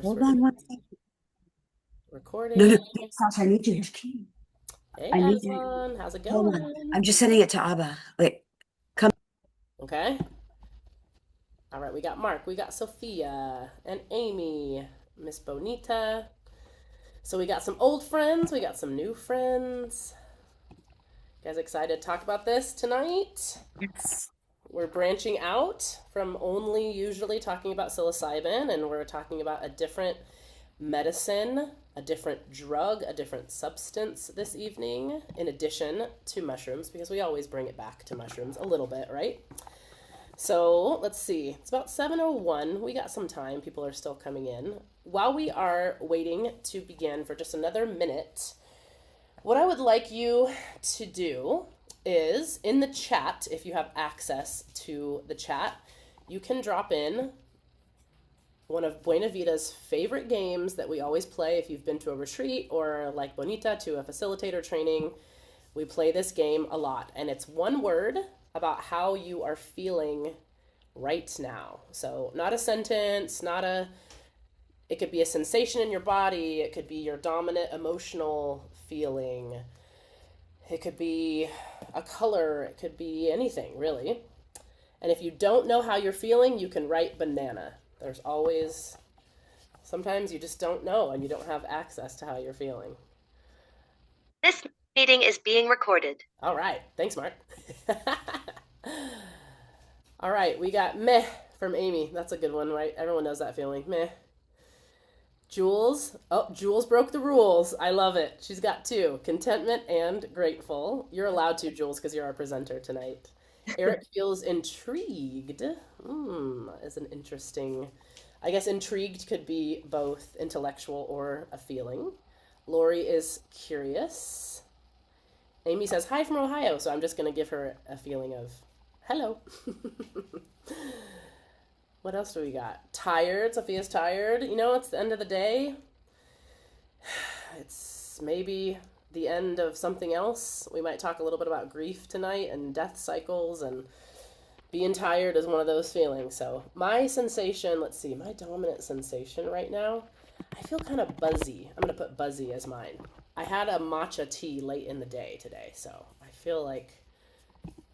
Hold we're on one second. No, recording. no, Sasha, I need you to Hey, I need you. Aslan, how's it Hold on. going? I'm just sending it to Abba. Wait, come. Okay. All right, we got Mark, we got Sophia, and Amy, Miss Bonita. So we got some old friends, we got some new friends. You guys excited to talk about this tonight? Yes. We're branching out from only usually talking about psilocybin, and we're talking about a different medicine, a different drug, a different substance this evening, in addition to mushrooms, because we always bring it back to mushrooms a little bit, right? So let's see. It's about 7:01. We got some time. People are still coming in. While we are waiting to begin for just another minute, what I would like you to do is in the chat, if you have access to the chat, you can drop in one of Buena Vida's favorite games that we always play if you've been to a retreat or like Bonita to a facilitator training. We play this game a lot, and it's one word about how you are feeling right now. So, not a sentence, not a, it could be a sensation in your body, it could be your dominant emotional feeling, it could be a color, it could be anything really. And if you don't know how you're feeling, you can write banana. There's always, sometimes you just don't know and you don't have access to how you're feeling. This meeting is being recorded. All right. Thanks, Mark. All right. We got meh from Amy. That's a good one, right? Everyone knows that feeling. Meh. Jules. Oh, Jules broke the rules. I love it. She's got two, contentment and grateful. You're allowed to, Jules, because you're our presenter tonight. Eric feels intrigued. Is an interesting. I guess intrigued could be both intellectual or a feeling. Lori is curious. Amy says hi from Ohio, so I'm just going to give her a feeling of hello. What else do we got? Tired. Sophia's tired. You know, it's the end of the day. It's maybe the end of something else. We might talk a little bit about grief tonight and death cycles, and being tired is one of those feelings. So my sensation, let's see, my dominant sensation right now, I feel kind of buzzy. I'm going to put buzzy as mine. I had a matcha tea late in the day today, so I feel like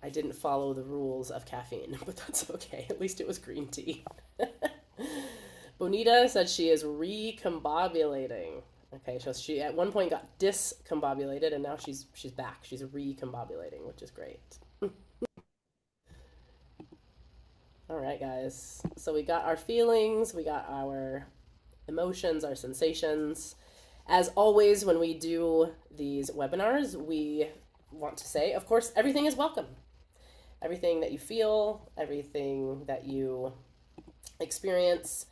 I didn't follow the rules of caffeine, but that's okay. At least it was green tea. Bonita said she is recombobulating. Okay, so she at one point got discombobulated, and now she's back. She's recombobulating, which is great. All right, guys. So we got our feelings, we got our emotions, our sensations. As always, when we do these webinars, we want to say, of course, everything is welcome. Everything that you feel, everything that you experience.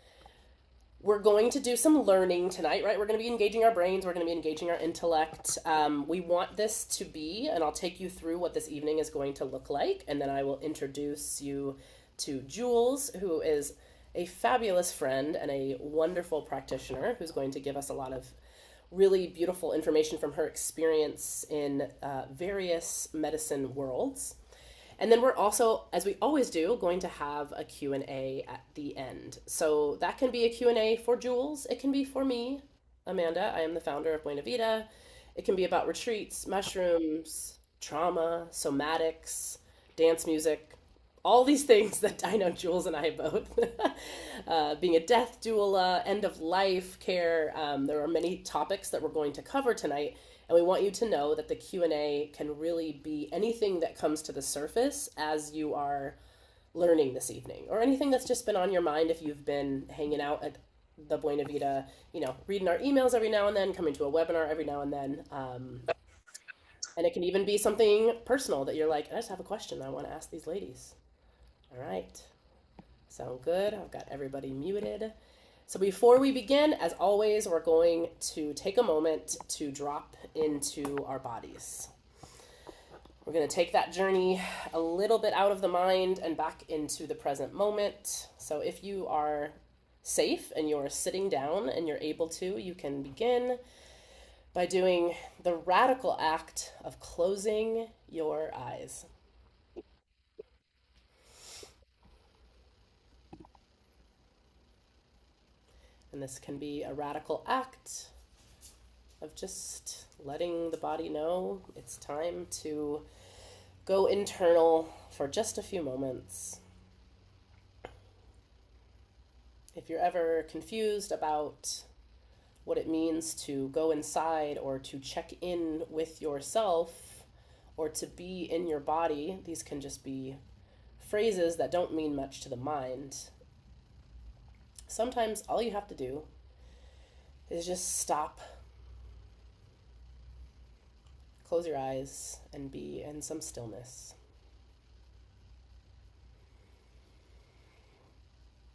We're going to do some learning tonight, right? We're going to be engaging our brains. We're going to be engaging our intellect. We want this to be, and I'll take you through what this evening is going to look like, and then I will introduce you to Jules, who is a fabulous friend and a wonderful practitioner who's going to give us a lot of really beautiful information from her experience in various medicine worlds. And then we're also, as we always do, going to have a Q&A at the end. So that can be a Q&A for Jules. It can be for me, Amanda. I am the founder of Buena Vida. It can be about retreats, mushrooms, trauma, somatics, dance music, all these things that I know Jules and I both. Being a death doula, end of life care. There are many topics that we're going to cover tonight. And we want you to know that the Q&A can really be anything that comes to the surface as you are learning this evening, or anything that's just been on your mind if you've been hanging out at the Buena Vida, you know, reading our emails every now and then, coming to a webinar every now and then. And it can even be something personal that you're like, I just have a question I want to ask these ladies. All right. Sound good? I've got everybody muted. So before we begin, as always, we're going to take a moment to drop into our bodies. We're going to take that journey a little bit out of the mind and back into the present moment. So if you are safe and you're sitting down and you're able to, you can begin by doing the radical act of closing your eyes. And this can be a radical act of just letting the body know it's time to go internal for just a few moments. If you're ever confused about what it means to go inside or to check in with yourself or to be in your body, these can just be phrases that don't mean much to the mind. Sometimes all you have to do is just stop, close your eyes, and be in some stillness.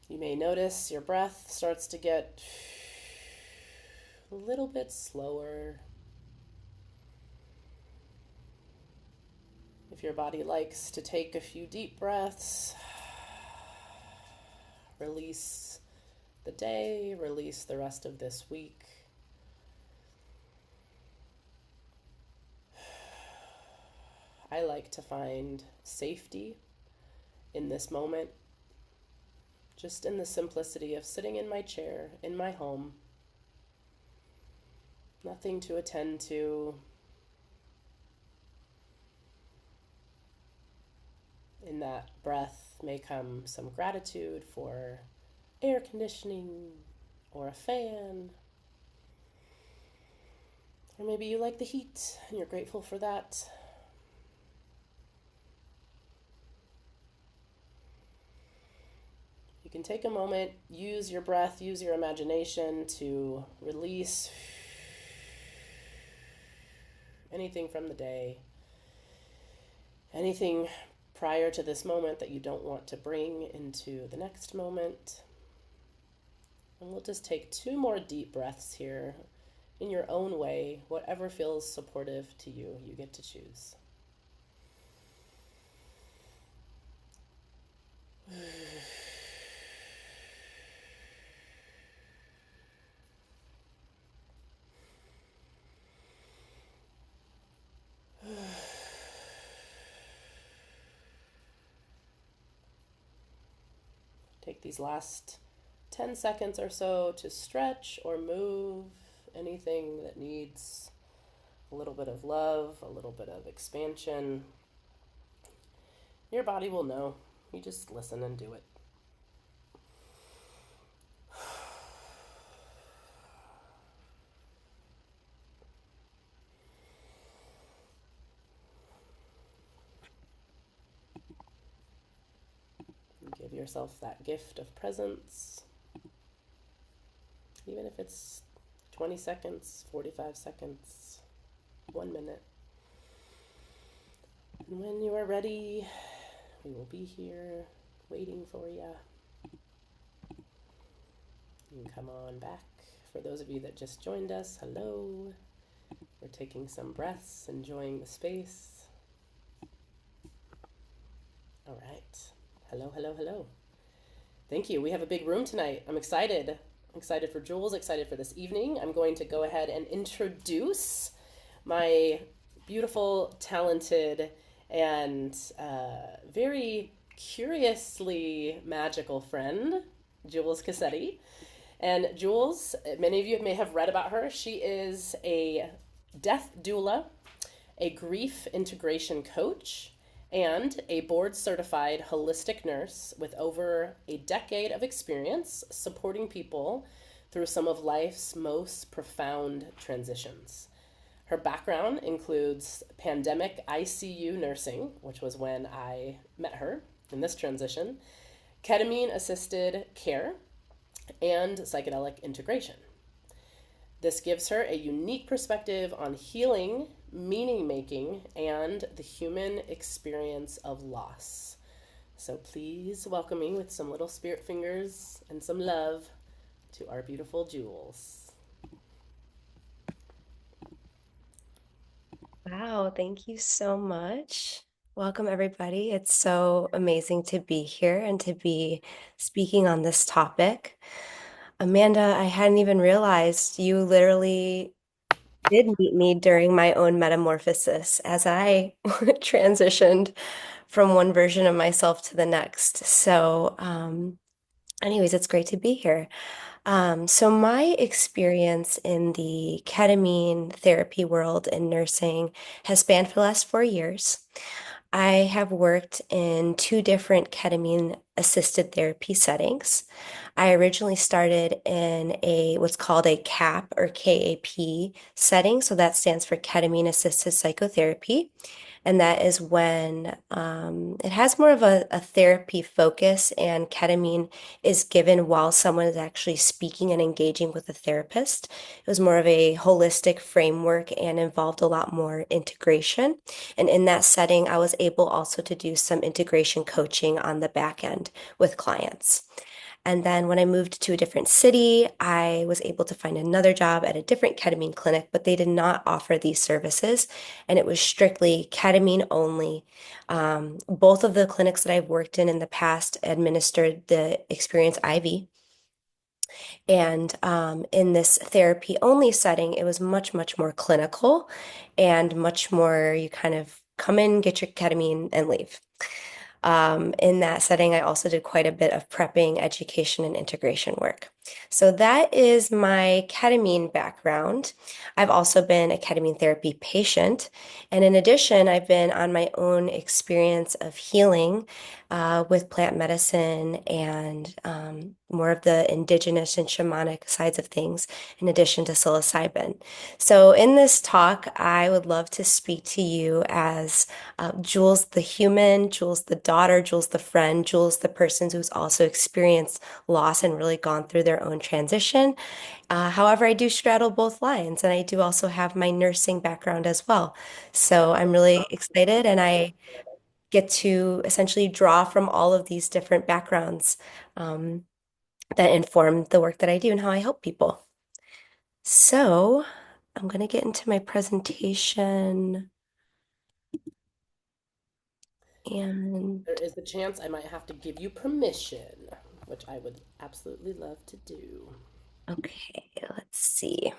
You may notice your breath starts to get a little bit slower. If your body likes to take a few deep breaths, release the day, release the rest of this week. I like to find safety in this moment, just in the simplicity of sitting in my chair, in my home. Nothing to attend to. In that breath may come some gratitude for air conditioning or a fan. Or maybe you like the heat and you're grateful for that. You can take a moment, use your breath, use your imagination to release anything from the day, anything prior to this moment that you don't want to bring into the next moment. And we'll just take 2 more deep breaths here in your own way, whatever feels supportive to you. You get to choose. Take these last 10 seconds or so to stretch or move anything that needs a little bit of love, a little bit of expansion. Your body will know. You just listen and do it. Give yourself that gift of presence, even if it's 20 seconds, 45 seconds, 1 minute. And when you are ready, we will be here waiting for you. You can come on back. For those of you that just joined us, hello. We're taking some breaths, enjoying the space. All right. Hello, hello, hello. Thank you. We have a big room tonight. I'm excited. I'm excited for Jules, excited for this evening. I'm going to go ahead and introduce my beautiful, talented, and very curiously magical friend, Jules Cassetti. And Jules, many of you may have read about her. She is a death doula, a grief integration coach, and a board-certified holistic nurse with over a decade of experience supporting people through some of life's most profound transitions. Her background includes pandemic ICU nursing, which was when I met her in this transition, ketamine-assisted care, and psychedelic integration. This gives her a unique perspective on healing, meaning making, and the human experience of loss. So please welcome me with some little spirit fingers and some love to our beautiful Jules. Wow, thank you so much. Welcome, everybody. It's so amazing to be here and to be speaking on this topic. Amanda, I hadn't even realized you literally did meet me during my own metamorphosis as I transitioned from one version of myself to the next. So, anyways, it's great to be here. So my experience in the ketamine therapy world in nursing has spanned for the last 4 years. I have worked in two different ketamine-assisted therapy settings. I originally started in a what's called a CAP or KAP setting, so that stands for ketamine-assisted psychotherapy. And that is when it has more of a therapy focus, and ketamine is given while someone is actually speaking and engaging with a therapist. It was more of a holistic framework and involved a lot more integration. And in that setting, I was able also to do some integration coaching on the back end with clients. And then when I moved to a different city, I was able to find another job at a different ketamine clinic, but they did not offer these services. And it was strictly ketamine only. Both of the clinics that I've worked in the past administered the experience IV. And in this therapy only setting, it was much, much more clinical and much more you kind of come in, get your ketamine, and leave. In that setting, I also did quite a bit of prepping, education, and integration work. So that is my ketamine background. I've also been a ketamine therapy patient. And in addition, I've been on my own experience of healing with plant medicine and more of the indigenous and shamanic sides of things, in addition to psilocybin. So in this talk, I would love to speak to you as Jules the human, Jules the daughter, Jules the friend, Jules the person who's also experienced loss and really gone through their own transition. However, I do straddle both lines, and I do also have my nursing background as well. So I'm really excited, and I get to essentially draw from all of these different backgrounds um, that inform the work that I do and how I help people. So I'm going to get into my presentation and There is the chance I might have to give you permission, which I would absolutely love to do. okay, let's see.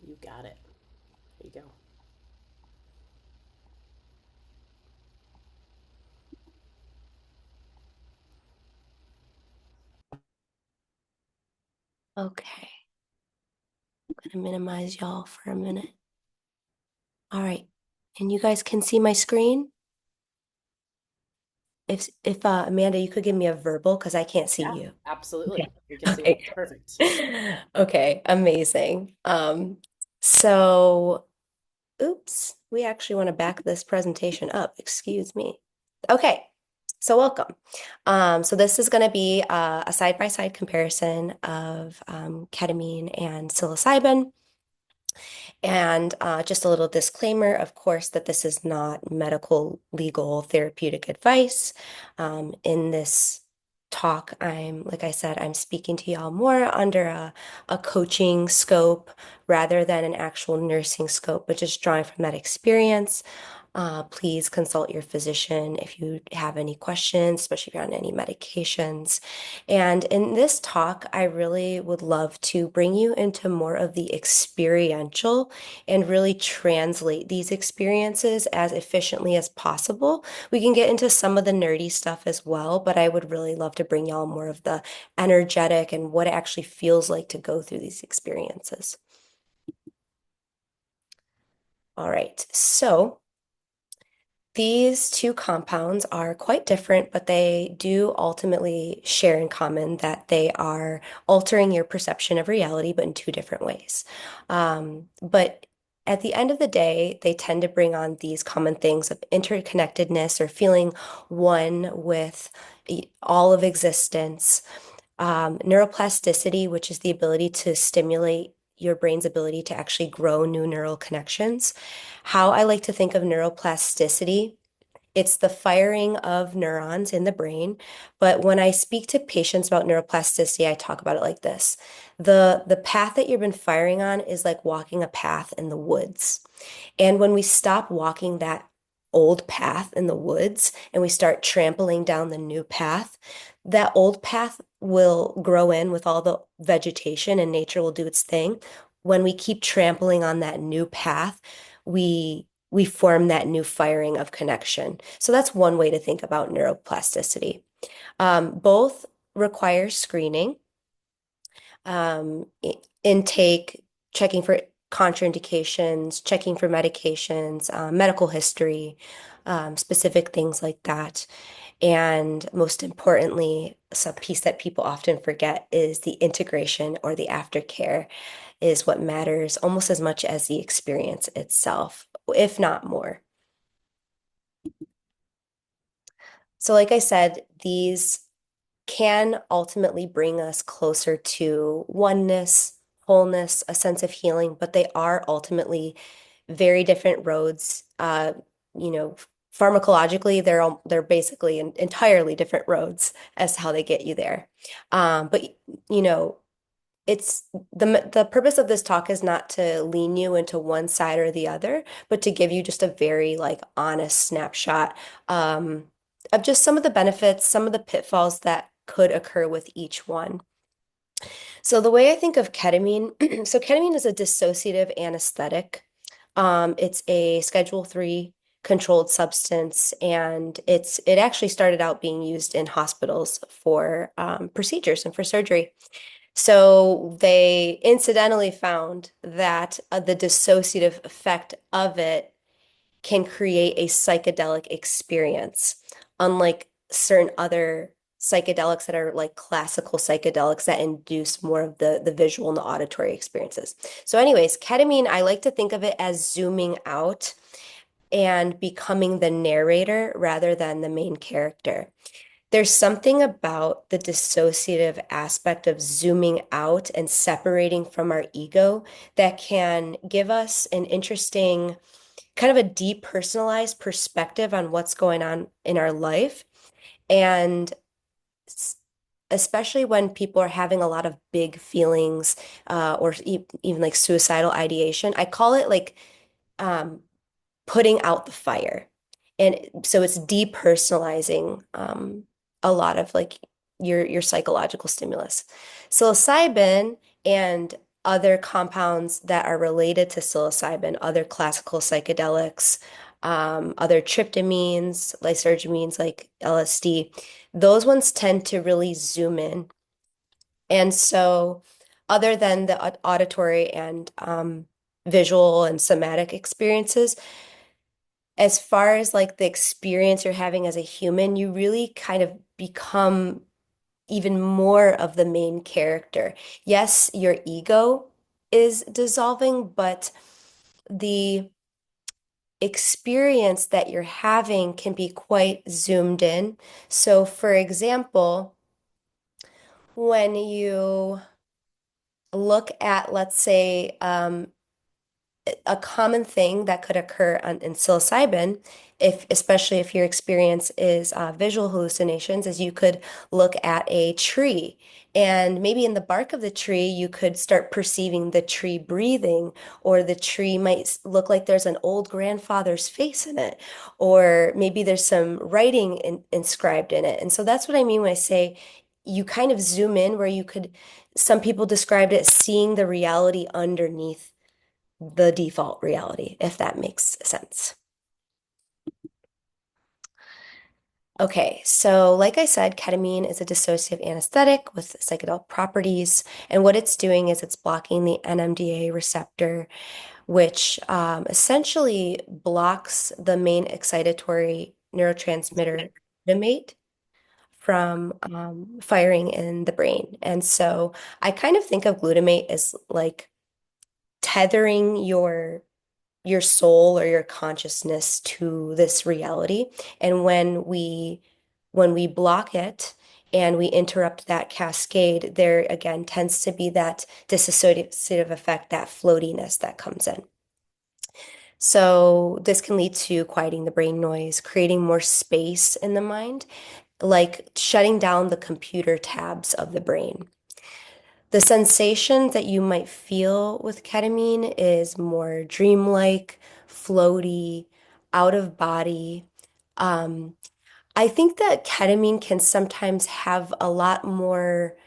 You got it. Here you go. Okay, I'm going to minimize y'all for a minute. All right, and you guys can see my screen? If Amanda, you could give me a verbal because I can't see Yeah, you. absolutely. Okay. We can see it. Okay. Perfect. Okay, amazing. So oops, we actually want to back this presentation up. Excuse me. Okay, so welcome. So this is going to be a side-by-side comparison of ketamine and psilocybin. And just a little disclaimer, of course, that this is not medical, legal, therapeutic advice. In this talk, like I said, I'm speaking to y'all more under a coaching scope rather than an actual nursing scope, but just drawing from that experience. Please consult your physician if you have any questions, especially if you're on any medications. And in this talk, I really would love to bring you into more of the experiential and really translate these experiences as efficiently as possible. We can get into some of the nerdy stuff as well, but I would really love to bring y'all more of the energetic and what it actually feels like to go through these experiences. All right, so these two compounds are quite different, but they do ultimately share in common that they are altering your perception of reality, but in two different ways. But at the end of the day, they tend to bring on these common things of interconnectedness or feeling one with all of existence, neuroplasticity, which is the ability to stimulate your brain's ability to actually grow new neural connections. How I like to think of neuroplasticity, it's the firing of neurons in the brain. But when I speak to patients about neuroplasticity, I talk about it like this. The path that you've been firing on is like walking a path in the woods. And when we stop walking that old path in the woods and we start trampling down the new path, that old path will grow in with all the vegetation and nature will do its thing. When we keep trampling on that new path, we we form that new firing of connection. So that's one way to think about neuroplasticity. Both require screening, intake, checking for contraindications, checking for medications, medical history, specific things like that. And most importantly, some piece that people often forget is the integration or the aftercare is what matters almost as much as the experience itself, if not more. So, like I said, these can ultimately bring us closer to oneness, wholeness, a sense of healing, but they are ultimately very different roads. You know, pharmacologically, they're basically entirely different roads as to how they get you there. But you know, it's the purpose of this talk is not to lean you into one side or the other, but to give you just a very like honest snapshot of just some of the benefits, some of the pitfalls that could occur with each one. So the way I think of ketamine, so ketamine is a dissociative anesthetic. It's a Schedule 3 controlled substance, and it actually started out being used in hospitals for procedures and for surgery. So they incidentally found that the dissociative effect of it can create a psychedelic experience, unlike certain other psychedelics that are like classical psychedelics that induce more of the visual and the auditory experiences. So anyways, ketamine, I like to think of it as zooming out and becoming the narrator rather than the main character. There's something about the dissociative aspect of zooming out and separating from our ego that can give us an interesting, kind of a depersonalized perspective on what's going on in our life. And especially when people are having a lot of big feelings or even like suicidal ideation, I call it like um, putting out the fire. And so it's depersonalizing a lot of like your psychological stimulus. Psilocybin and other compounds that are related to psilocybin, other classical psychedelics, other tryptamines, lysergamines like LSD, those ones tend to really zoom in. And so, other than the auditory and visual and somatic experiences, as far as like the experience you're having as a human, you really kind of become even more of the main character. Yes, your ego is dissolving, but the experience that you're having can be quite zoomed in. So, for example, when you look at, let's say, a common thing that could occur in psilocybin, if especially if your experience is visual hallucinations, is you could look at a tree, and maybe in the bark of the tree, you could start perceiving the tree breathing, or the tree might look like there's an old grandfather's face in it, or maybe there's some writing inscribed in it. And so that's what I mean when I say you kind of zoom in, where you could, some people described it as seeing the reality underneath the default reality, if that makes sense. Okay, so like I said, ketamine is a dissociative anesthetic with psychedelic properties, and what it's doing is it's blocking the NMDA receptor, which essentially blocks the main excitatory neurotransmitter glutamate from firing in the brain. And so I kind of think of glutamate as like tethering your soul or your consciousness to this reality. And when we block it and we interrupt that cascade, there again tends to be that dissociative effect, that floatiness that comes in. So this can lead to quieting the brain noise, creating more space in the mind, like shutting down the computer tabs of the brain. The sensation that you might feel with ketamine is more dreamlike, floaty, out of body. Um, I think that ketamine can sometimes have a lot more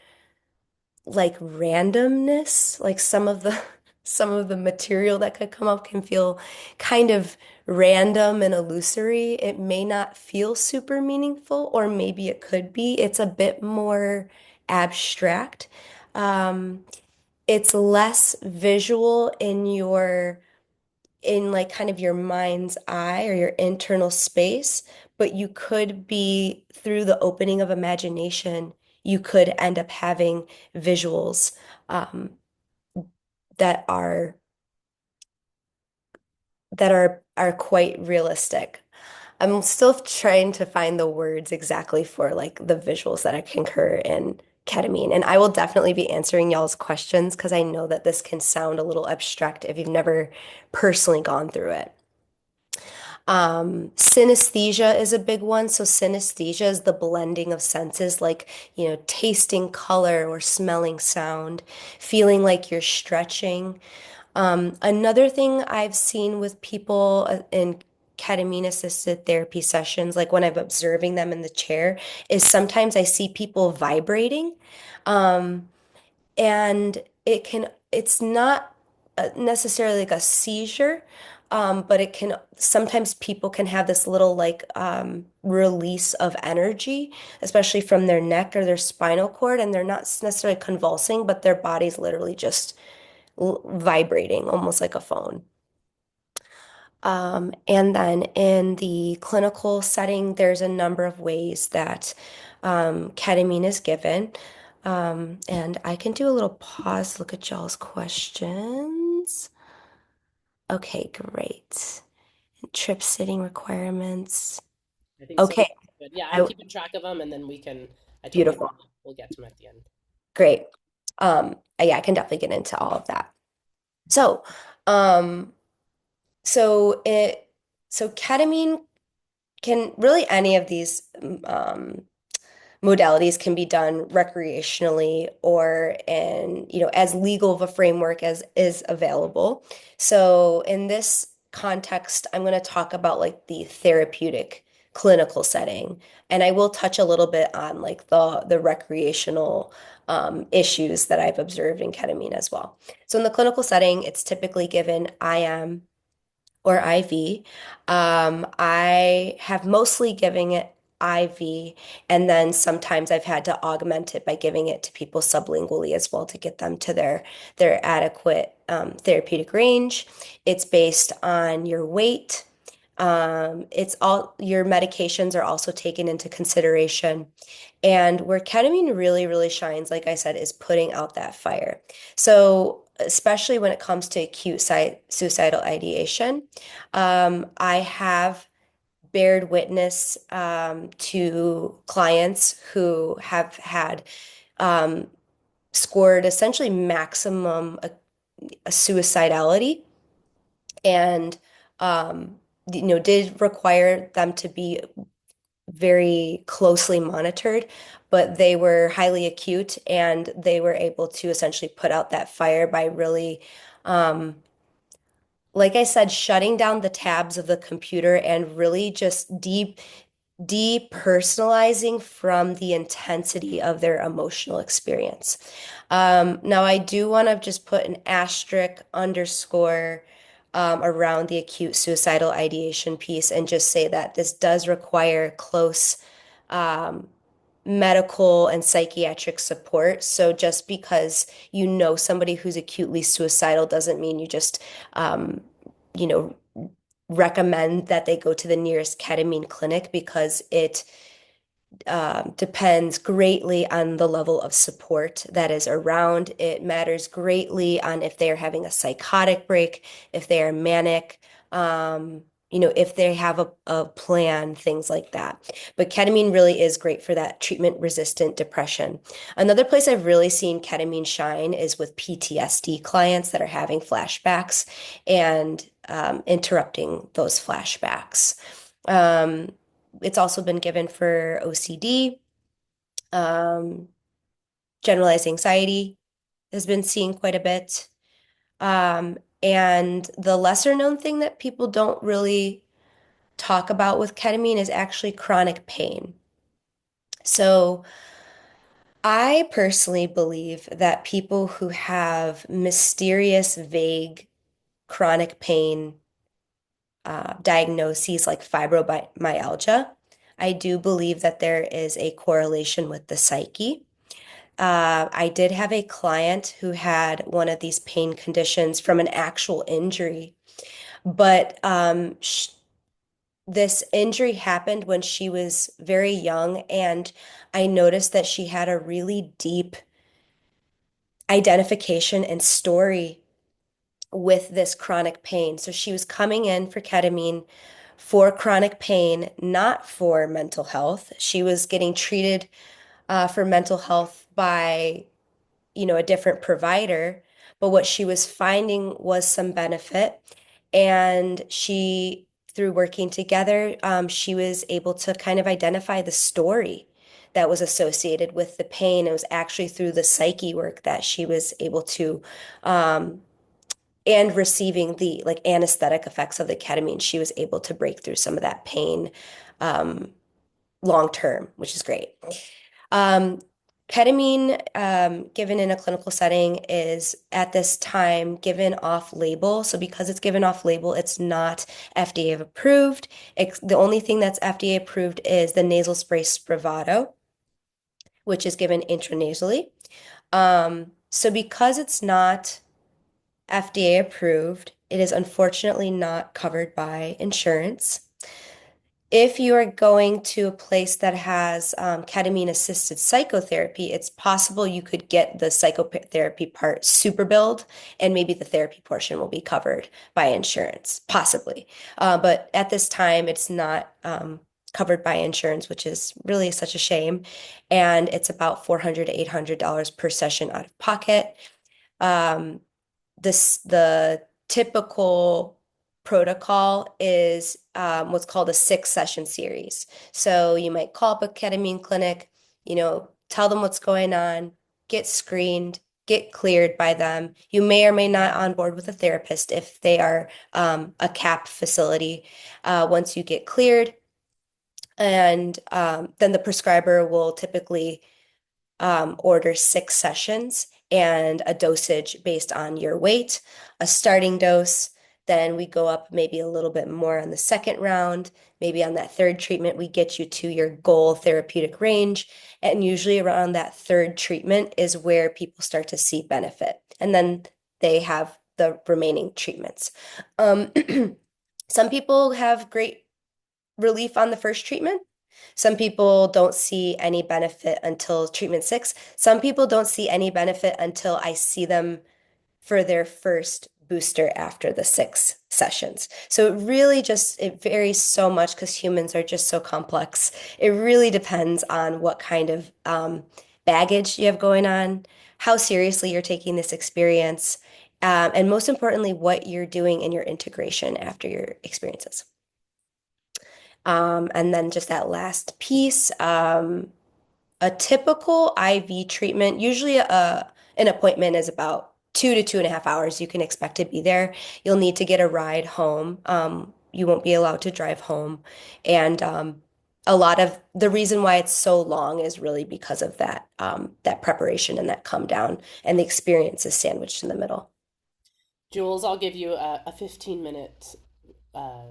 like randomness, like some of the some of the material that could come up can feel kind of random and illusory. It may not feel super meaningful, or maybe it could be. It's a bit more abstract. Um, it's less visual in like kind of your mind's eye or your internal space, but you could be through the opening of imagination, you could end up having visuals um, that are quite realistic. I'm still trying to find the words exactly for like the visuals that I concur in ketamine. And I will definitely be answering y'all's questions because I know that this can sound a little abstract if you've never personally gone through it. Synesthesia is a big one. So synesthesia is the blending of senses, like, tasting color or smelling sound, feeling like you're stretching. Another thing I've seen with people in ketamine-assisted therapy sessions, like when I'm observing them in the chair, is sometimes I see people vibrating. Um, and it's not necessarily like a seizure, but sometimes people can have this little like release of energy, especially from their neck or their spinal cord, and they're not necessarily convulsing, but their body's literally just vibrating, almost like a phone. And then in the clinical setting, there's a number of ways that ketamine is given. And I can do a little pause, look at y'all's questions. Okay, great. Trip sitting requirements. I think so. Okay, Good. Yeah, I'm I, keeping track of them, and then I told beautiful. Amanda we'll get to them at the end. Great. Yeah, I can definitely get into all of that. So, um, so it, so ketamine can really any of these modalities can be done recreationally or in, as legal of a framework as is available. So in this context, I'm going to talk about like the therapeutic clinical setting, and I will touch a little bit on like the recreational issues that I've observed in ketamine as well. So in the clinical setting, it's typically given IM or IV. I have mostly giving it IV, and then sometimes I've had to augment it by giving it to people sublingually as well to get them to their adequate therapeutic range. It's based on your weight. It's all your medications are also taken into consideration. And where ketamine really, really shines, like I said, is putting out that fire. So, especially when it comes to acute suicidal ideation, I have bared witness to clients who have had um, scored essentially maximum a suicidality and um, did require them to be very closely monitored, but they were highly acute and they were able to essentially put out that fire by really, um, like I said, shutting down the tabs of the computer and really just depersonalizing from the intensity of their emotional experience. Now, I do want to just put an asterisk underscore around the acute suicidal ideation piece and just say that this does require close um, medical and psychiatric support. So just because you know somebody who's acutely suicidal doesn't mean you just, um, you know, recommend that they go to the nearest ketamine clinic because it depends greatly on the level of support that is around. It matters greatly on if they are having a psychotic break, if they are manic, if they have a plan, things like that. But ketamine really is great for that treatment-resistant depression. Another place I've really seen ketamine shine is with PTSD clients that are having flashbacks and interrupting those flashbacks. Um, it's also been given for OCD. Um, Generalized anxiety has been seen quite a bit. And the lesser known thing that people don't really talk about with ketamine is actually chronic pain. So I personally believe that people who have mysterious, vague, chronic pain diagnoses like fibromyalgia, I do believe that there is a correlation with the psyche. I did have a client who had one of these pain conditions from an actual injury, but sh this injury happened when she was very young, and I noticed that she had a really deep identification and story with this chronic pain. So she was coming in for ketamine for chronic pain, not for mental health. She was getting treated for mental health by, a different provider. But what she was finding was some benefit. And through working together, she was able to kind of identify the story that was associated with the pain. It was actually through the psyche work that she was able to um, and receiving the like anesthetic effects of the ketamine, she was able to break through some of that pain um, long term, which is great. Um, Ketamine, given in a clinical setting, is at this time given off label. So because it's given off label, it's not FDA approved. The only thing that's FDA approved is the nasal spray Spravato, which is given intranasally. So because it's not FDA approved, it is unfortunately not covered by insurance. If you are going to a place that has ketamine-assisted psychotherapy, it's possible you could get the psychotherapy part super billed, and maybe the therapy portion will be covered by insurance, possibly. But at this time, it's not covered by insurance, which is really such a shame. And it's about $400 to $800 per session out of pocket. Um, the typical protocol is what's called a 6 session series. So you might call up a ketamine clinic, tell them what's going on, get screened, get cleared by them. You may or may not on board with a therapist if they are a CAP facility. Once you get cleared, and then the prescriber will typically order 6 sessions and a dosage based on your weight, a starting dose. Then we go up maybe a little bit more on the second round. Maybe on that third treatment, we get you to your goal therapeutic range. And usually around that third treatment is where people start to see benefit. And then they have the remaining treatments. Um, some people have great relief on the first treatment. Some people don't see any benefit until treatment 6. Some people don't see any benefit until I see them for their first booster after the 6 sessions. So it varies so much because humans are just so complex. It really depends on what kind of baggage you have going on, how seriously you're taking this experience, and most importantly, what you're doing in your integration after your experiences. And then just that last piece, a typical IV treatment, usually an appointment is about 2 to 2.5 hours. You can expect to be there. You'll need to get a ride home. You won't be allowed to drive home. And a lot of the reason why it's so long is really because of that preparation and that come down, and the experience is sandwiched in the middle. Jules, I'll give you a 15-minute, uh,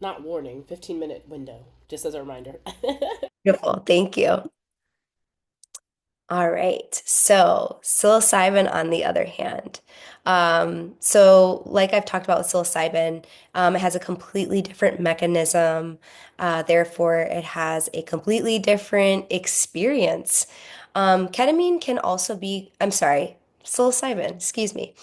not warning, 15-minute window, just as a reminder. Beautiful. Thank you. All right. So psilocybin, on the other hand. So like I've talked about with psilocybin, it has a completely different mechanism. Therefore, it has a completely different experience. Ketamine can also be, I'm sorry, psilocybin, excuse me.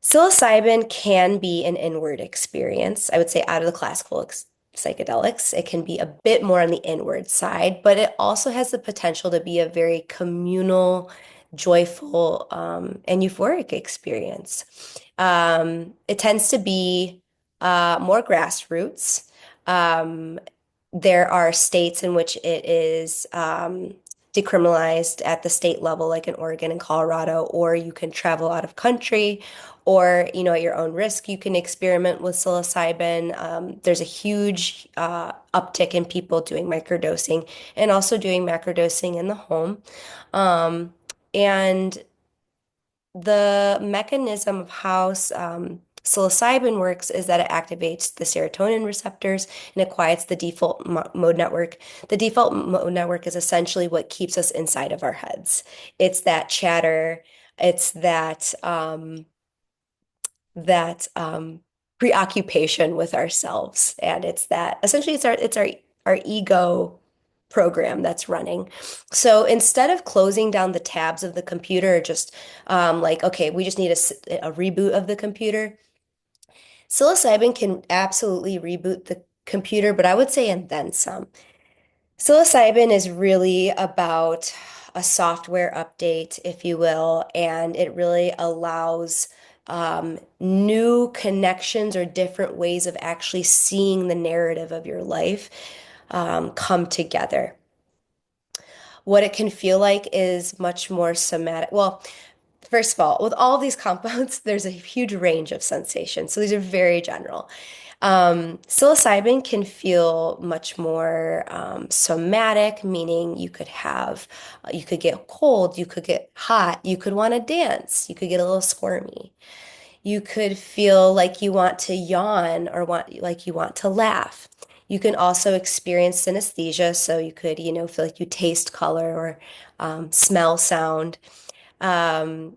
Psilocybin can be an inward experience. I would say out of the classical psychedelics, it can be a bit more on the inward side, but it also has the potential to be a very communal, joyful, and euphoric experience. It tends to be more grassroots. Um, there are states in which it is decriminalized at the state level, like in Oregon and Colorado, or you can travel out of country, or at your own risk, you can experiment with psilocybin. There's a huge uptick in people doing microdosing and also doing macrodosing in the home. And the mechanism of how psilocybin works is that it activates the serotonin receptors and it quiets the default mode network. The default mode network is essentially what keeps us inside of our heads. It's that chatter, it's that preoccupation with ourselves, and it's that essentially it's our ego program that's running. So instead of closing down the tabs of the computer, just like, okay, we just need a reboot of the computer. Psilocybin can absolutely reboot the computer, but I would say and then some. Psilocybin is really about a software update, if you will, and it really allows new connections or different ways of actually seeing the narrative of your life come together. What it can feel like is much more somatic. Well, first of all, with all of these compounds, there's a huge range of sensations. So these are very general. Psilocybin can feel much more somatic, meaning you could get cold, you could get hot, you could want to dance, you could get a little squirmy. You could feel like you want to yawn or like you want to laugh. You can also experience synesthesia, so you could, feel like you taste color or smell sound. Um,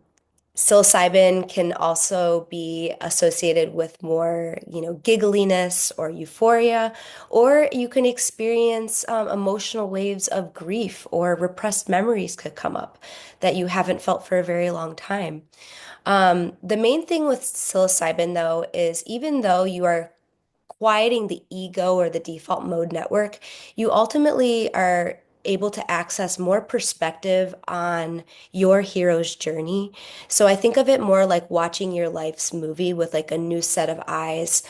Psilocybin can also be associated with more, giggliness or euphoria, or you can experience emotional waves of grief or repressed memories could come up that you haven't felt for a very long time. The main thing with psilocybin, though, is even though you are quieting the ego or the default mode network, you ultimately are able to access more perspective on your hero's journey. So I think of it more like watching your life's movie with like a new set of eyes.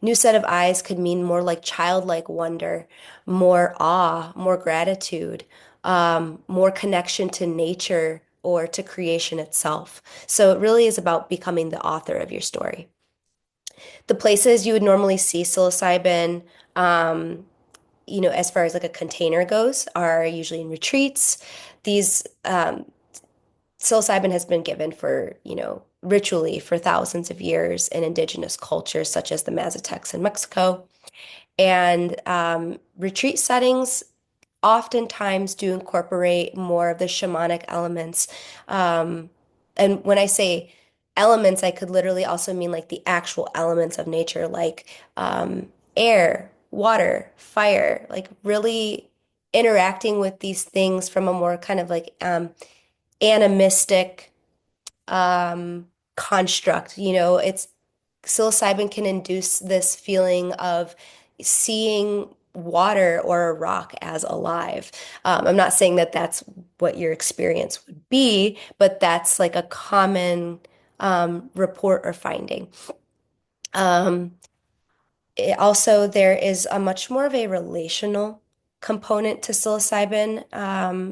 New set of eyes could mean more like childlike wonder, more awe, more gratitude, more connection to nature or to creation itself. So it really is about becoming the author of your story. The places you would normally see psilocybin, um, as far as like a container goes, are usually in retreats. These psilocybin has been given for, ritually for thousands of years in indigenous cultures such as the Mazatecs in Mexico. And retreat settings oftentimes do incorporate more of the shamanic elements. Um, and when I say elements, I could literally also mean like the actual elements of nature, like air, water, fire, like really interacting with these things from a more kind of like animistic um, construct. It's psilocybin can induce this feeling of seeing water or a rock as alive. I'm not saying that that's what your experience would be, but that's like a common report or finding. Um, also, there is a much more of a relational component to psilocybin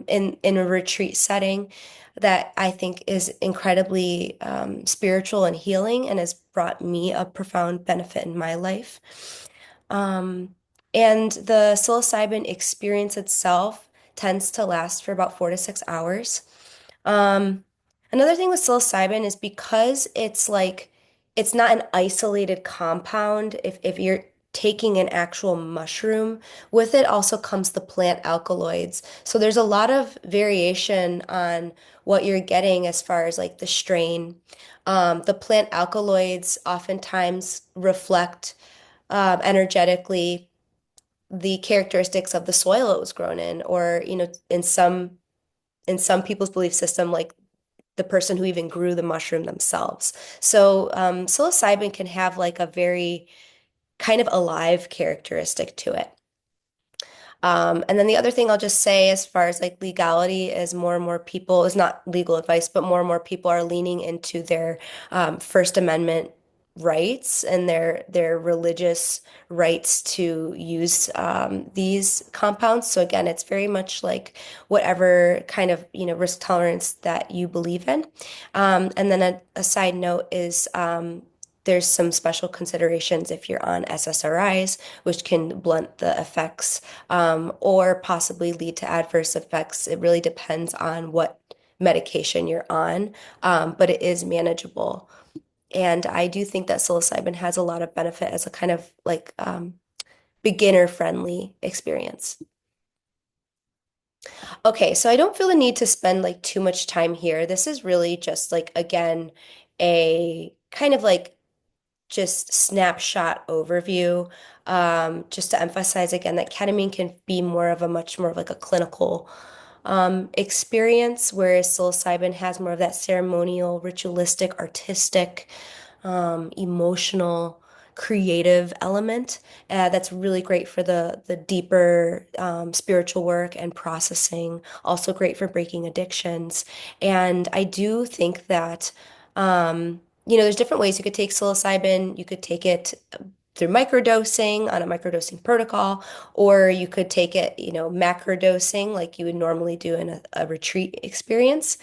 in a retreat setting that I think is incredibly spiritual and healing and has brought me a profound benefit in my life. Um, and the psilocybin experience itself tends to last for about 4 to 6 hours. Um, Another thing with psilocybin is because it's not an isolated compound. If you're taking an actual mushroom, with it also comes the plant alkaloids. So there's a lot of variation on what you're getting as far as like the strain. The plant alkaloids oftentimes reflect energetically the characteristics of the soil it was grown in, or in some people's belief system, like the person who even grew the mushroom themselves. So psilocybin can have like a very kind of alive characteristic to it. And then the other thing I'll just say as far as like legality is more and more people, is not legal advice, but more and more people are leaning into their First Amendment rights and their religious rights to use these compounds. So again, it's very much like whatever kind of, risk tolerance that you believe in. And then a side note is there's some special considerations if you're on SSRIs, which can blunt the effects or possibly lead to adverse effects. It really depends on what medication you're on, but it is manageable. And I do think that psilocybin has a lot of benefit as a kind of like beginner-friendly experience. Okay, so I don't feel the need to spend like too much time here. This is really just like, again, a kind of like just snapshot overview, just to emphasize again that ketamine can be much more of like a clinical experience, whereas psilocybin has more of that ceremonial, ritualistic, artistic, emotional, creative element. That's really great for the deeper spiritual work and processing. Also great for breaking addictions. And I do think that there's different ways you could take psilocybin. You could take it through microdosing on a microdosing protocol, or you could take it, macrodosing like you would normally do in a retreat experience.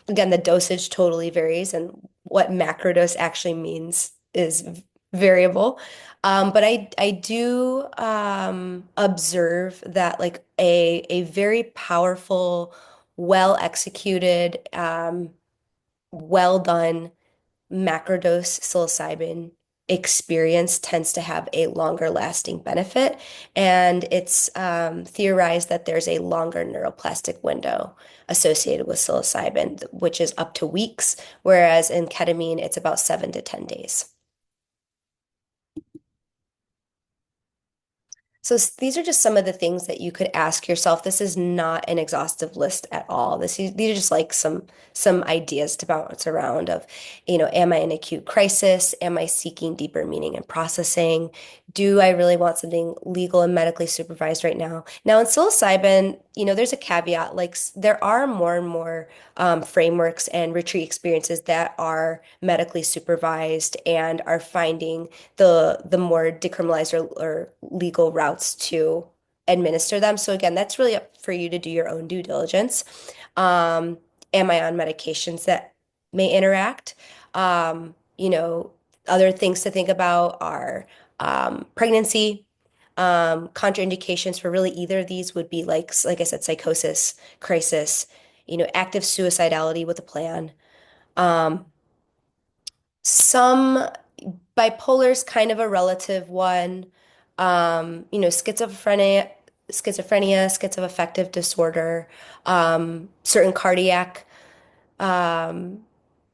Again, the dosage totally varies, and what macrodose actually means is variable. But I do observe that like a very powerful, well executed, well done macrodose psilocybin experience tends to have a longer lasting benefit. And it's theorized that there's a longer neuroplastic window associated with psilocybin, which is up to weeks, whereas in ketamine, it's about 7 to 10 days. So these are just some of the things that you could ask yourself. This is not an exhaustive list at all. These are just like some ideas to bounce around of, am I in acute crisis? Am I seeking deeper meaning and processing? Do I really want something legal and medically supervised right now? Now in psilocybin, there's a caveat, like there are more and more frameworks and retreat experiences that are medically supervised and are finding the more decriminalized or legal routes to administer them. So again, that's really up for you to do your own due diligence. Um, am I on medications that may interact? Other things to think about are pregnancy. Contraindications for really either of these would be like I said, psychosis, crisis, active suicidality with a plan. Um, some bipolar is kind of a relative one. Schizophrenia, schizoaffective disorder, certain cardiac um,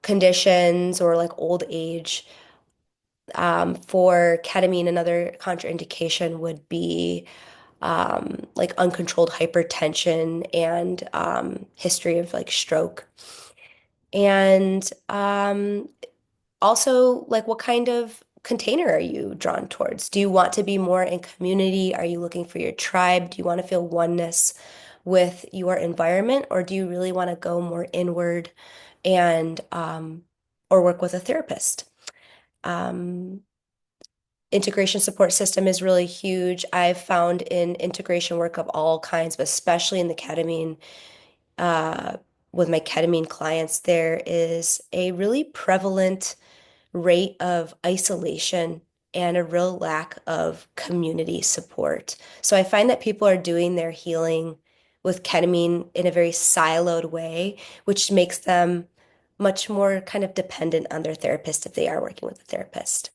conditions or like old age. For ketamine, another contraindication would be like uncontrolled hypertension and history of like stroke. And also, like, what kind of container are you drawn towards? Do you want to be more in community? Are you looking for your tribe? Do you want to feel oneness with your environment, or do you really want to go more inward and or work with a therapist? Um, Integration support system is really huge. I've found in integration work of all kinds, but especially in the ketamine, uh, with my ketamine clients, there is a really prevalent rate of isolation and a real lack of community support. So I find that people are doing their healing with ketamine in a very siloed way, which makes them much more kind of dependent on their therapist if they are working with a therapist.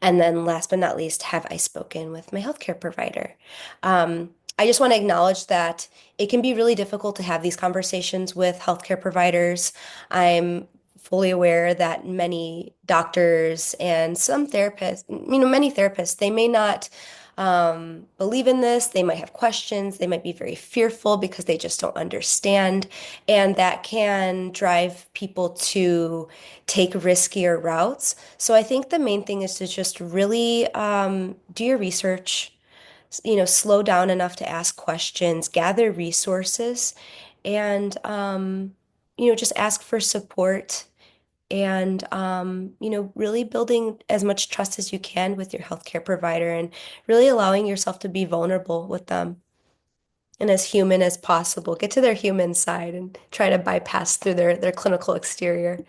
And then last but not least, have I spoken with my healthcare provider? I just want to acknowledge that it can be really difficult to have these conversations with healthcare providers. I'm fully aware that many doctors and some therapists, many therapists, they may not believe in this. They might have questions. They might be very fearful because they just don't understand. And that can drive people to take riskier routes. So I think the main thing is to just really do your research, slow down enough to ask questions, gather resources, and just ask for support and really building as much trust as you can with your healthcare provider and really allowing yourself to be vulnerable with them and as human as possible. Get to their human side and try to bypass through their clinical exterior.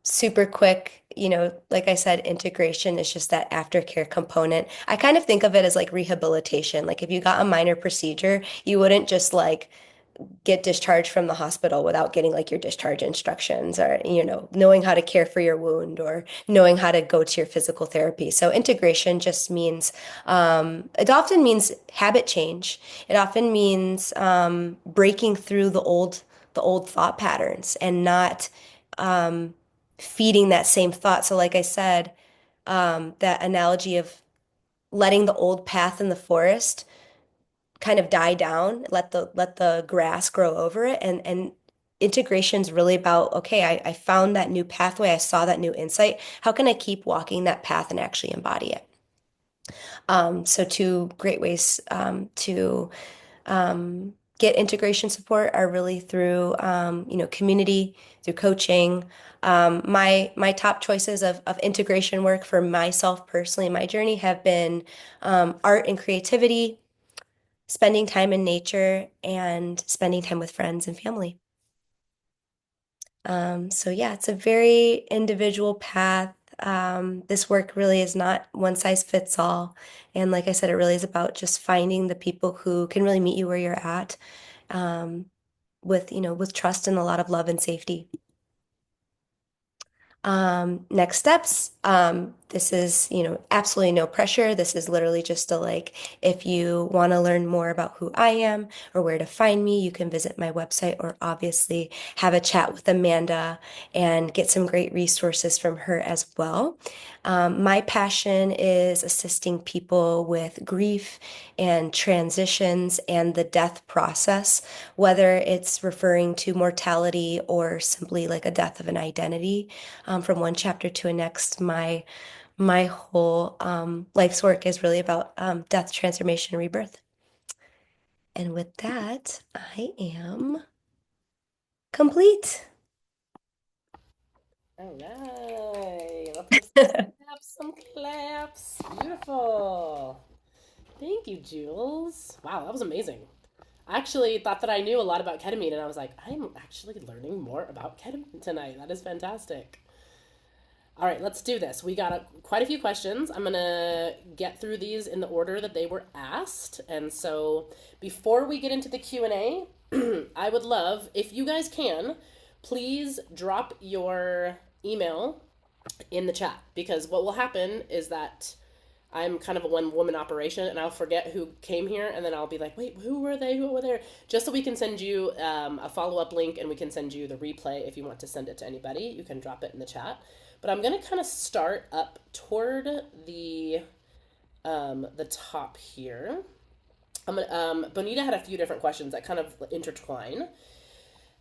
Super quick, like I said, integration is just that aftercare component. I kind of think of it as like rehabilitation. Like if you got a minor procedure, you wouldn't just like get discharged from the hospital without getting like your discharge instructions or, knowing how to care for your wound or knowing how to go to your physical therapy. So integration just means, it often means habit change. It often means breaking through the old thought patterns and not um, feeding that same thought. So like I said, that analogy of letting the old path in the forest kind of die down, let the grass grow over it, and integration's really about, okay, I found that new pathway, I saw that new insight. How can I keep walking that path and actually embody it? So two great ways to get integration support are really through community, through coaching. My top choices of integration work for myself personally in my journey have been art and creativity, spending time in nature, and spending time with friends and family. So yeah, it's a very individual path. This work really is not one size fits all. And like I said, it really is about just finding the people who can really meet you where you're at, um, with trust and a lot of love and safety. Next steps. This is, absolutely no pressure. This is literally just a like, if you want to learn more about who I am or where to find me, you can visit my website or obviously have a chat with Amanda and get some great resources from her as well. My passion is assisting people with grief and transitions and the death process, whether it's referring to mortality or simply like a death of an identity from one chapter to a next. My whole life's work is really about death, transformation, and rebirth. And with that, I am complete. All right. Let's give some snaps, some claps. Beautiful. Thank you, Jules. Wow, that was amazing. I actually thought that I knew a lot about ketamine, and I was like, I'm actually learning more about ketamine tonight. That is fantastic. All right, let's do this. We got quite a few questions. I'm going to get through these in the order that they were asked. And so before we get into the Q&A, I would love, if you guys can, please drop your email in the chat, because what will happen is that I'm kind of a one woman operation and I'll forget who came here, and then I'll be like, wait, who were they? Who were there? Just so we can send you a follow up link, and we can send you the replay if you want to send it to anybody. You can drop it in the chat. But I'm going to kind of start up toward the top here. Bonita had a few different questions that kind of intertwine.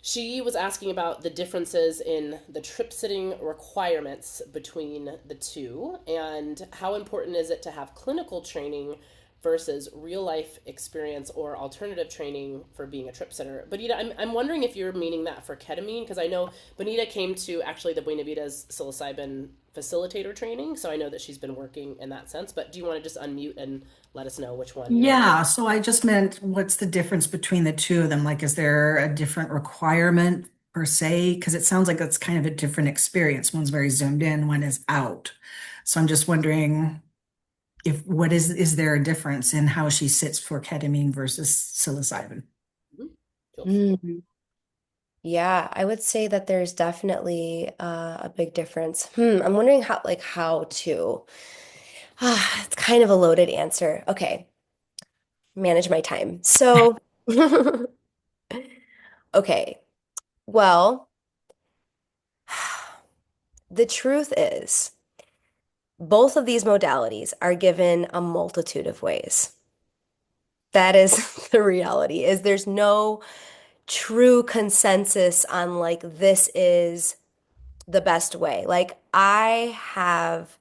She was asking about the differences in the trip sitting requirements between the two, and how important is it to have clinical training versus real life experience or alternative training for being a trip sitter. Bonita, I'm wondering if you're meaning that for ketamine, because I know Bonita came to actually the Buena Vida's Psilocybin facilitator training, so I know that she's been working in that sense. But do you want to just unmute and let us know which one you're... Yeah, so I just meant what's the difference between the two of them? Like, is there a different requirement per se? Because it sounds like that's kind of a different experience. One's very zoomed in, one is out. So I'm just wondering if what is there a difference in how she sits for ketamine versus psilocybin? Mhm. Feel free. Mm. Yeah, I would say that there's definitely a big difference. I'm wondering how to. It's kind of a loaded answer. Okay, manage my time. So, okay, well, the truth is, both of these modalities are given a multitude of ways. That is the reality, is there's no true consensus on like this is the best way. Like I have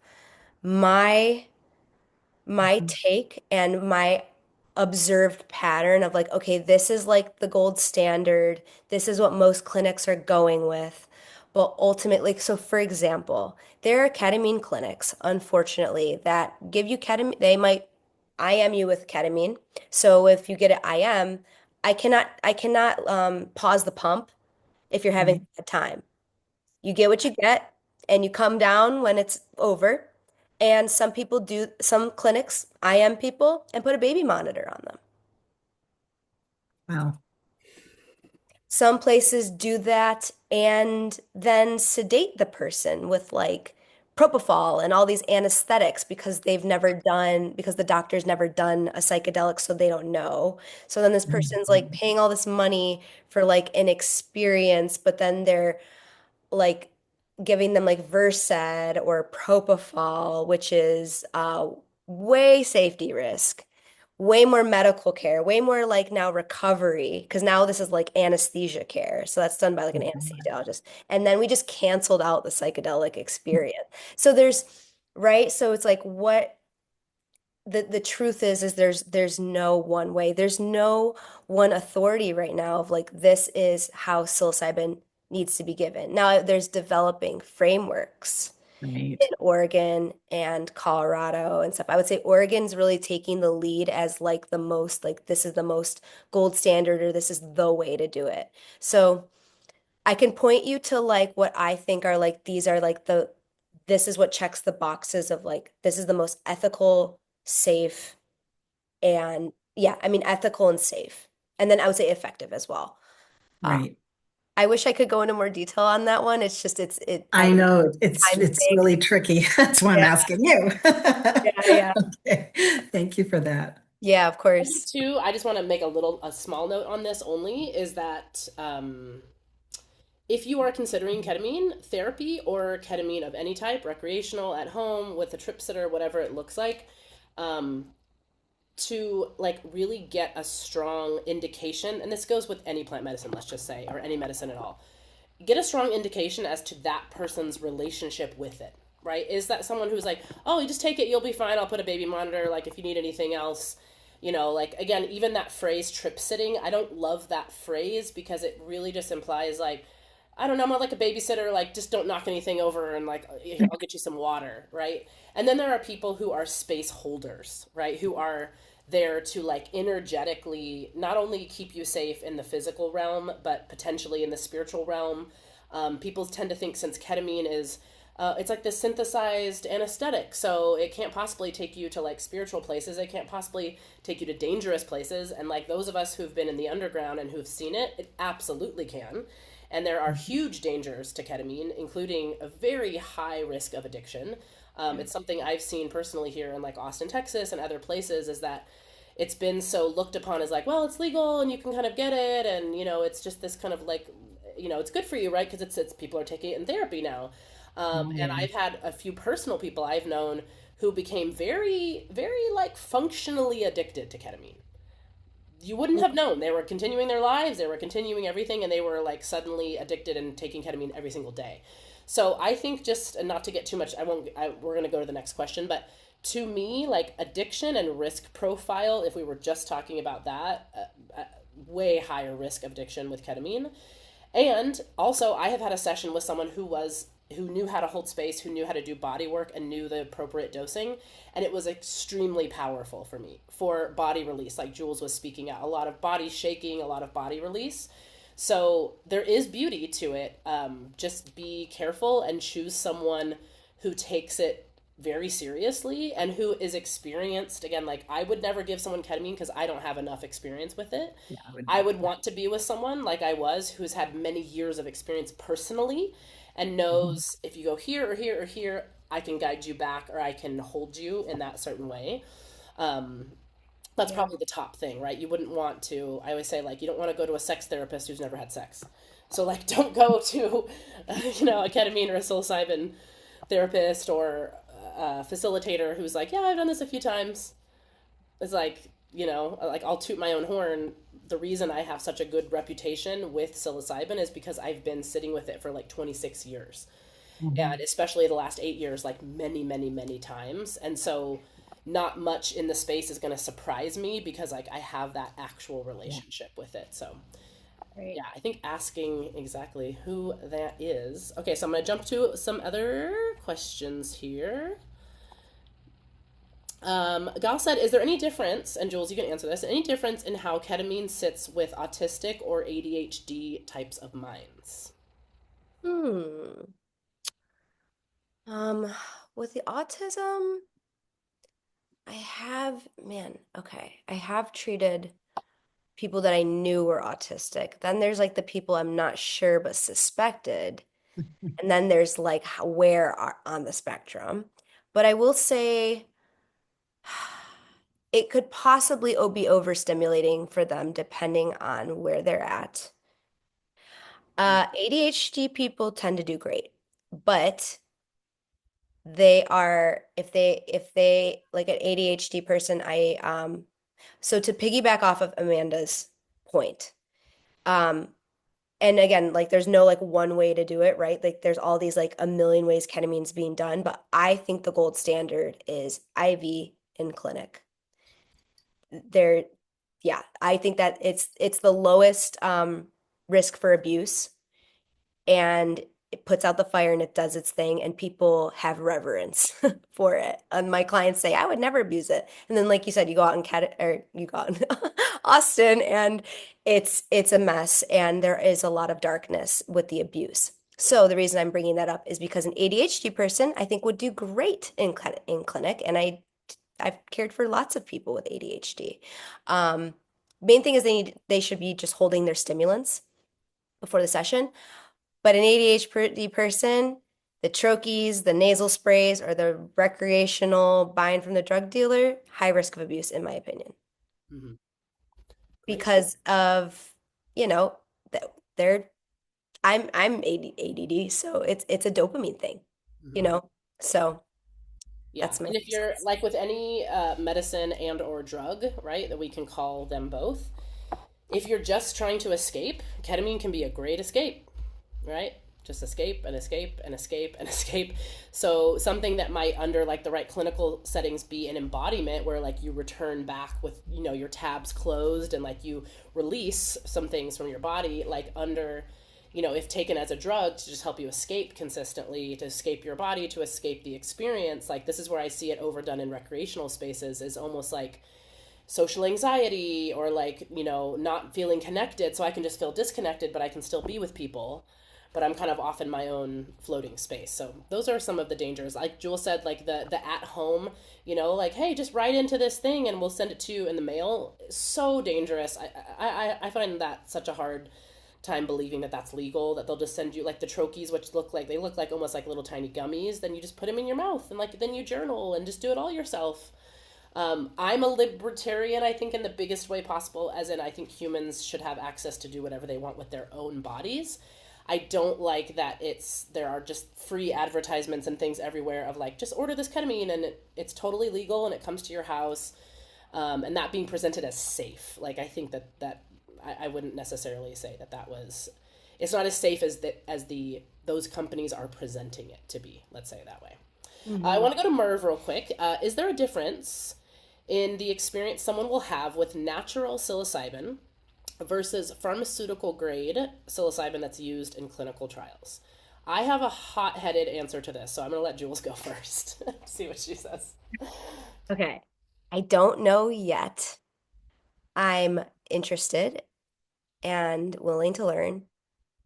my take and my observed pattern of like, okay, this is like the gold standard. This is what most clinics are going with. But ultimately, so for example, there are ketamine clinics, unfortunately, that give you ketamine. They might IM you with ketamine. So if you get an IM, I cannot pause the pump if you're having Right. a bad time. You get what you get, and you come down when it's over. And some clinics IM people and put a baby monitor on them. Wow. Some places do that and then sedate the person with like propofol and all these anesthetics because the doctor's never done a psychedelic, so they don't know. So then this person's like Mhm. paying all this money for like an experience, but then they're like giving them like Versed or propofol, which is way safety risk, way more medical care, way more like now recovery, because now this is like anesthesia care. So that's done by like an anesthesiologist. And then we just canceled out the psychedelic experience. So right? So it's like the truth is there's no one way. There's no one authority right now of like this is how psilocybin needs to be given. Now there's developing frameworks Right. in Oregon and Colorado and stuff. I would say Oregon's really taking the lead as like the most like this is the most gold standard or this is the way to do it. So I can point you to like what I think are like these are like this is what checks the boxes of like this is the most ethical, safe, and yeah, I mean ethical and safe. And then I would say effective as well. Uh, Right. I wish I could go into more detail on that one. It's just I know time's it's sake. really tricky. That's why I'm Yeah, asking you. yeah. Okay. Thank you for that. Yeah, of I think course. too, I just want to make a small note on this only is that if you are considering ketamine therapy or ketamine of any type, recreational, at home, with a trip sitter, whatever it looks like, um, to like really get a strong indication, and this goes with any plant medicine, let's just say, or any medicine at all, get a strong indication as to that person's relationship with it, right? Is that someone who's like, oh, you just take it, you'll be fine, I'll put a baby monitor, like if you need anything else, like again, even that phrase trip sitting, I don't love that phrase because it really just implies like, I don't know, I'm not like a babysitter, like just don't knock anything over and like here, I'll get you some water, right? And then there are people who are space holders, right? Who are there to like energetically not only keep you safe in the physical realm, but potentially in the spiritual realm. People tend to think since ketamine is it's like this synthesized anesthetic, so it can't possibly take you to like spiritual places. It can't possibly take you to dangerous places. And like those of us who've been in the underground and who've seen it, it absolutely can. And there are huge dangers to ketamine, including a very high risk of addiction. It's something I've seen personally here in like Austin, Texas, and other places. Is that it's been so looked upon as like, well, it's legal and you can kind of get it, and it's just this kind of like, it's good for you, right? Because it's people are taking it in therapy now. And Mm. I've had a few personal people I've known who became very, very like functionally addicted to ketamine. You wouldn't have known. They were continuing their lives, they were continuing everything, and they were like suddenly addicted and taking ketamine every single day. So I think just, and not to get too much, we're going to go to the next question, but to me, like addiction and risk profile, if we were just talking about that, way higher risk of addiction with ketamine. And also, I have had a session with someone who knew how to hold space, who knew how to do body work and knew the appropriate dosing, and it was extremely powerful for me for body release. Like Jules was speaking out, a lot of body shaking, a lot of body release. So there is beauty to it. Just be careful and choose someone who takes it very seriously and who is experienced. Again, like I would never give someone ketamine because I don't have enough experience with it. Yeah, I would. I would want to be with someone like I was who's had many years of experience personally and Mhm. knows if you go here or here or here, I can guide you back or I can hold you in that certain way. Um, that's Yeah. probably the top thing, right? You wouldn't want to, I always say, like, you don't want to go to a sex therapist who's never had sex. So, like, don't go to, a ketamine or a psilocybin therapist or a facilitator who's like, yeah, I've done this a few times. It's like I'll toot my own horn. The reason I have such a good reputation with psilocybin is because I've been sitting with it for like 26 years. And Mhm. especially the last 8 years, like many, many, many times. And so not much in the space is going to surprise me because like I have that actual Yeah. relationship with it. So Right. yeah, I think asking exactly who that is. Okay, so I'm going to jump to some other questions here. Gal said, is there any difference, and Jules, you can answer this, any difference in how ketamine sits with autistic or ADHD types of minds? Hmm. Um, with the autism, I have treated people that I knew were autistic. Then there's like the people I'm not sure but suspected. And then there's like where are on the spectrum. But I will say it could possibly be overstimulating for them depending on where they're at. ADHD people tend to do great, but they are if they like an ADHD person, so to piggyback off of Amanda's point, um, and again, like there's no like one way to do it, right? Like there's all these like a million ways ketamine's being done, but I think the gold standard is IV in clinic. There, yeah, I think that it's the lowest risk for abuse, and it puts out the fire and it does its thing, and people have reverence for it. And my clients say, I would never abuse it. And then, like you said, you go out in you go out in Austin, and it's a mess, and there is a lot of darkness with the abuse. So the reason I'm bringing that up is because an ADHD person, I think, would do great in clinic, and I've cared for lots of people with ADHD. Um, Main thing is they should be just holding their stimulants before the session. But an ADHD person, the troches, the nasal sprays, or the recreational buying from the drug dealer, high risk of abuse, in my opinion, Hmm. Great. because of, you know, they're I'm ADD, so it's a dopamine thing, you Hmm. know. So Yeah, that's my and if you're like with any medicine and or drug, right, that we can call them both, if you're just trying to escape, ketamine can be a great escape, right? Just escape and escape and escape and escape. So something that might under like the right clinical settings be an embodiment where like you return back with, you know, your tabs closed and like you release some things from your body, like under, you know, if taken as a drug to just help you escape consistently, to escape your body, to escape the experience. Like this is where I see it overdone in recreational spaces, is almost like social anxiety or like, you know, not feeling connected, so I can just feel disconnected but I can still be with people, but I'm kind of off in my own floating space. So those are some of the dangers, like Jules said, like the at home, you know, like, hey, just write into this thing and we'll send it to you in the mail. So dangerous. I find that such a hard time believing that that's legal, that they'll just send you like the troches, which look like almost like little tiny gummies, then you just put them in your mouth and like then you journal and just do it all yourself. I'm a libertarian, I think, in the biggest way possible, as in, I think humans should have access to do whatever they want with their own bodies. I don't like that there are just free advertisements and things everywhere of like, just order this ketamine and it's totally legal and it comes to your house, and that being presented as safe. Like, I think I wouldn't necessarily say that was, it's not as safe as those companies are presenting it to be, let's say it that way. I Mhm. want to go to Merv real quick. Is there a difference in the experience someone will have with natural psilocybin versus pharmaceutical grade psilocybin that's used in clinical trials? I have a hot headed answer to this, so I'm going to let Jules go first. See what she says. Okay. I don't know yet. I'm interested and willing to learn,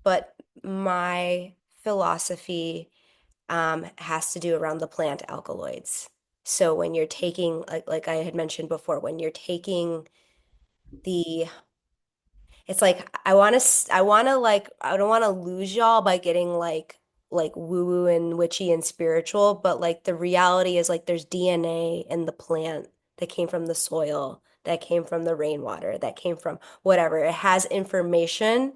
but my philosophy has to do around the plant alkaloids. So when you're taking, like I had mentioned before, when you're taking the, it's like I don't want to lose y'all by getting like woo woo and witchy and spiritual, but like the reality is like there's DNA in the plant that came from the soil, that came from the rainwater, that came from whatever. It has information,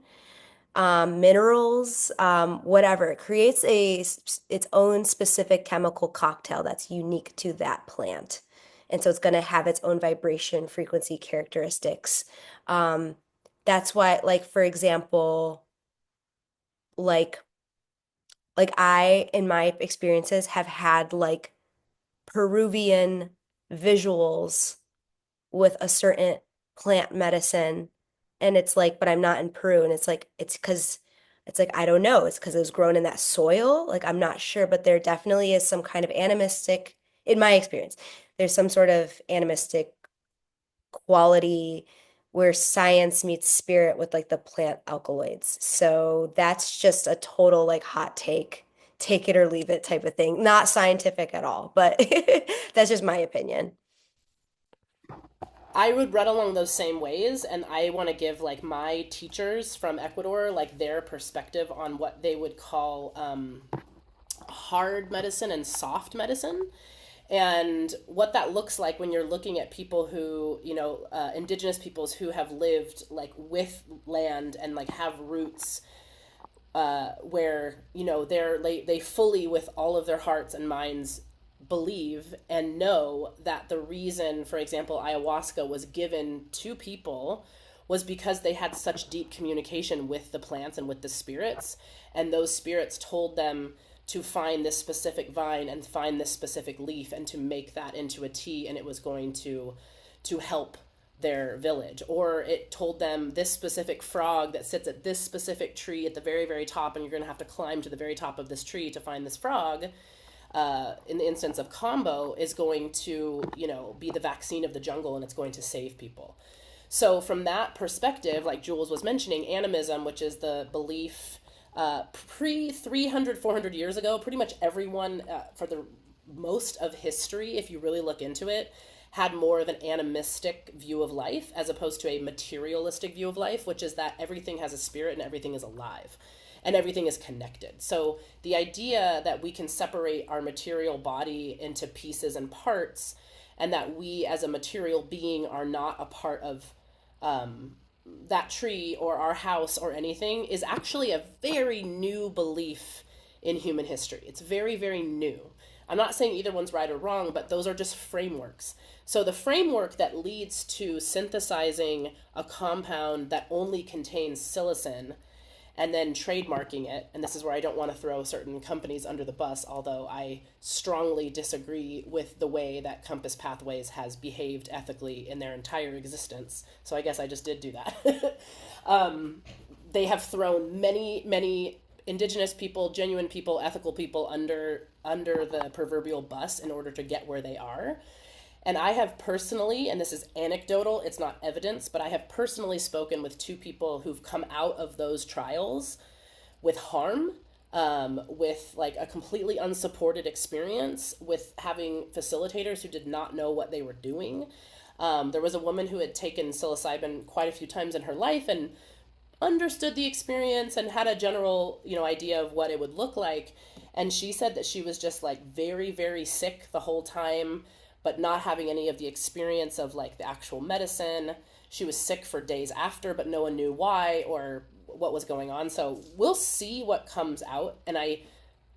minerals, whatever. It creates its own specific chemical cocktail that's unique to that plant. And so it's going to have its own vibration, frequency characteristics. Um, that's why, like, for example, like, like I, in my experiences, have had like Peruvian visuals with a certain plant medicine, and it's like, but I'm not in Peru, and it's like, it's because it's like, I don't know, it's because it was grown in that soil, like I'm not sure, but there definitely is some kind of animistic, in my experience, there's some sort of animistic quality where science meets spirit with like the plant alkaloids. So that's just a total like hot take it or leave it type of thing. Not scientific at all, but that's just my opinion. I would run along those same ways, and I want to give like my teachers from Ecuador like their perspective on what they would call hard medicine and soft medicine, and what that looks like when you're looking at people who, indigenous peoples who have lived like with land and like have roots where they fully with all of their hearts and minds believe and know that the reason, for example, ayahuasca was given to people was because they had such deep communication with the plants and with the spirits, and those spirits told them to find this specific vine and find this specific leaf and to make that into a tea, and it was going to help their village. Or it told them this specific frog that sits at this specific tree at the very, very top, and you're going to have to climb to the very top of this tree to find this frog. In the instance of combo, is going to, be the vaccine of the jungle, and it's going to save people. So from that perspective, like Jules was mentioning, animism, which is the belief pre 300, 400 years ago, pretty much everyone for the most of history, if you really look into it, had more of an animistic view of life as opposed to a materialistic view of life, which is that everything has a spirit and everything is alive and everything is connected. So the idea that we can separate our material body into pieces and parts, and that we as a material being are not a part of that tree or our house or anything, is actually a very new belief in human history. It's very, very new. I'm not saying either one's right or wrong, but those are just frameworks. So the framework that leads to synthesizing a compound that only contains psilocin and then trademarking it, and this is where I don't want to throw certain companies under the bus, although I strongly disagree with the way that Compass Pathways has behaved ethically in their entire existence. So I guess I just did do that. They have thrown many, many indigenous people, genuine people, ethical people under the proverbial bus in order to get where they are. And I have personally, and this is anecdotal, it's not evidence, but I have personally spoken with two people who've come out of those trials with harm, with like a completely unsupported experience, with having facilitators who did not know what they were doing. There was a woman who had taken psilocybin quite a few times in her life and understood the experience and had a general, idea of what it would look like. And she said that she was just like very, very sick the whole time, but not having any of the experience of like the actual medicine. She was sick for days after, but no one knew why or what was going on. So we'll see what comes out. And I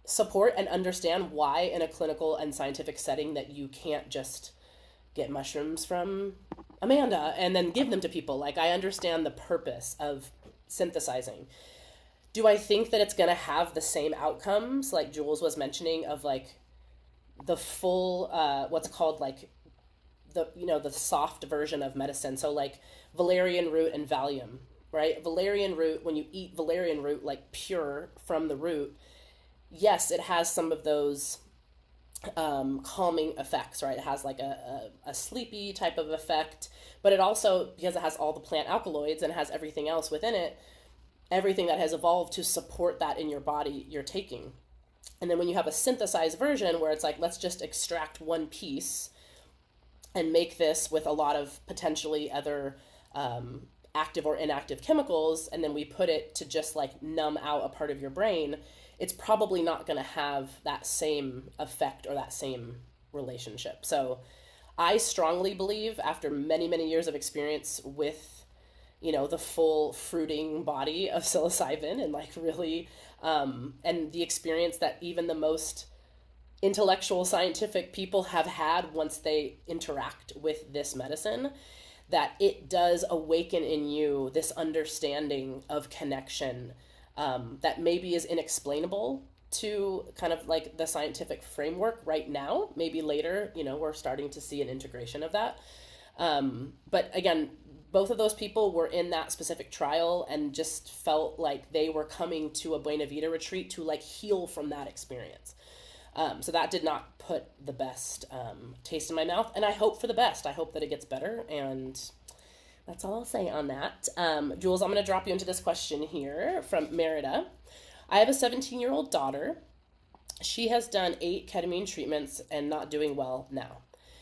support and understand why in a clinical and scientific setting that you can't just get mushrooms from Amanda and then give them to people. Like, I understand the purpose of synthesizing. Do I think that it's going to have the same outcomes like Jules was mentioning of like the full what's called like the soft version of medicine? So like valerian root and Valium, right? Valerian root, when you eat valerian root like pure from the root, yes, it has some of those calming effects, right? It has like a sleepy type of effect, but it also, because it has all the plant alkaloids and has everything else within it, everything that has evolved to support that in your body, you're taking. And then when you have a synthesized version where it's like, let's just extract one piece and make this with a lot of potentially other active or inactive chemicals, and then we put it to just like numb out a part of your brain, it's probably not going to have that same effect or that same relationship. So I strongly believe, after many, many years of experience with, the full fruiting body of psilocybin and like really, and the experience that even the most intellectual scientific people have had once they interact with this medicine, that it does awaken in you this understanding of connection that maybe is inexplainable to kind of like the scientific framework right now. Maybe later, we're starting to see an integration of that. But again, both of those people were in that specific trial and just felt like they were coming to a Buena Vida retreat to like heal from that experience. So that did not put the best taste in my mouth, and I hope for the best. I hope that it gets better, and that's all I'll say on that. Jules, I'm going to drop you into this question here from Merida. I have a 17-year-old daughter. She has done 8 ketamine treatments and not doing well now.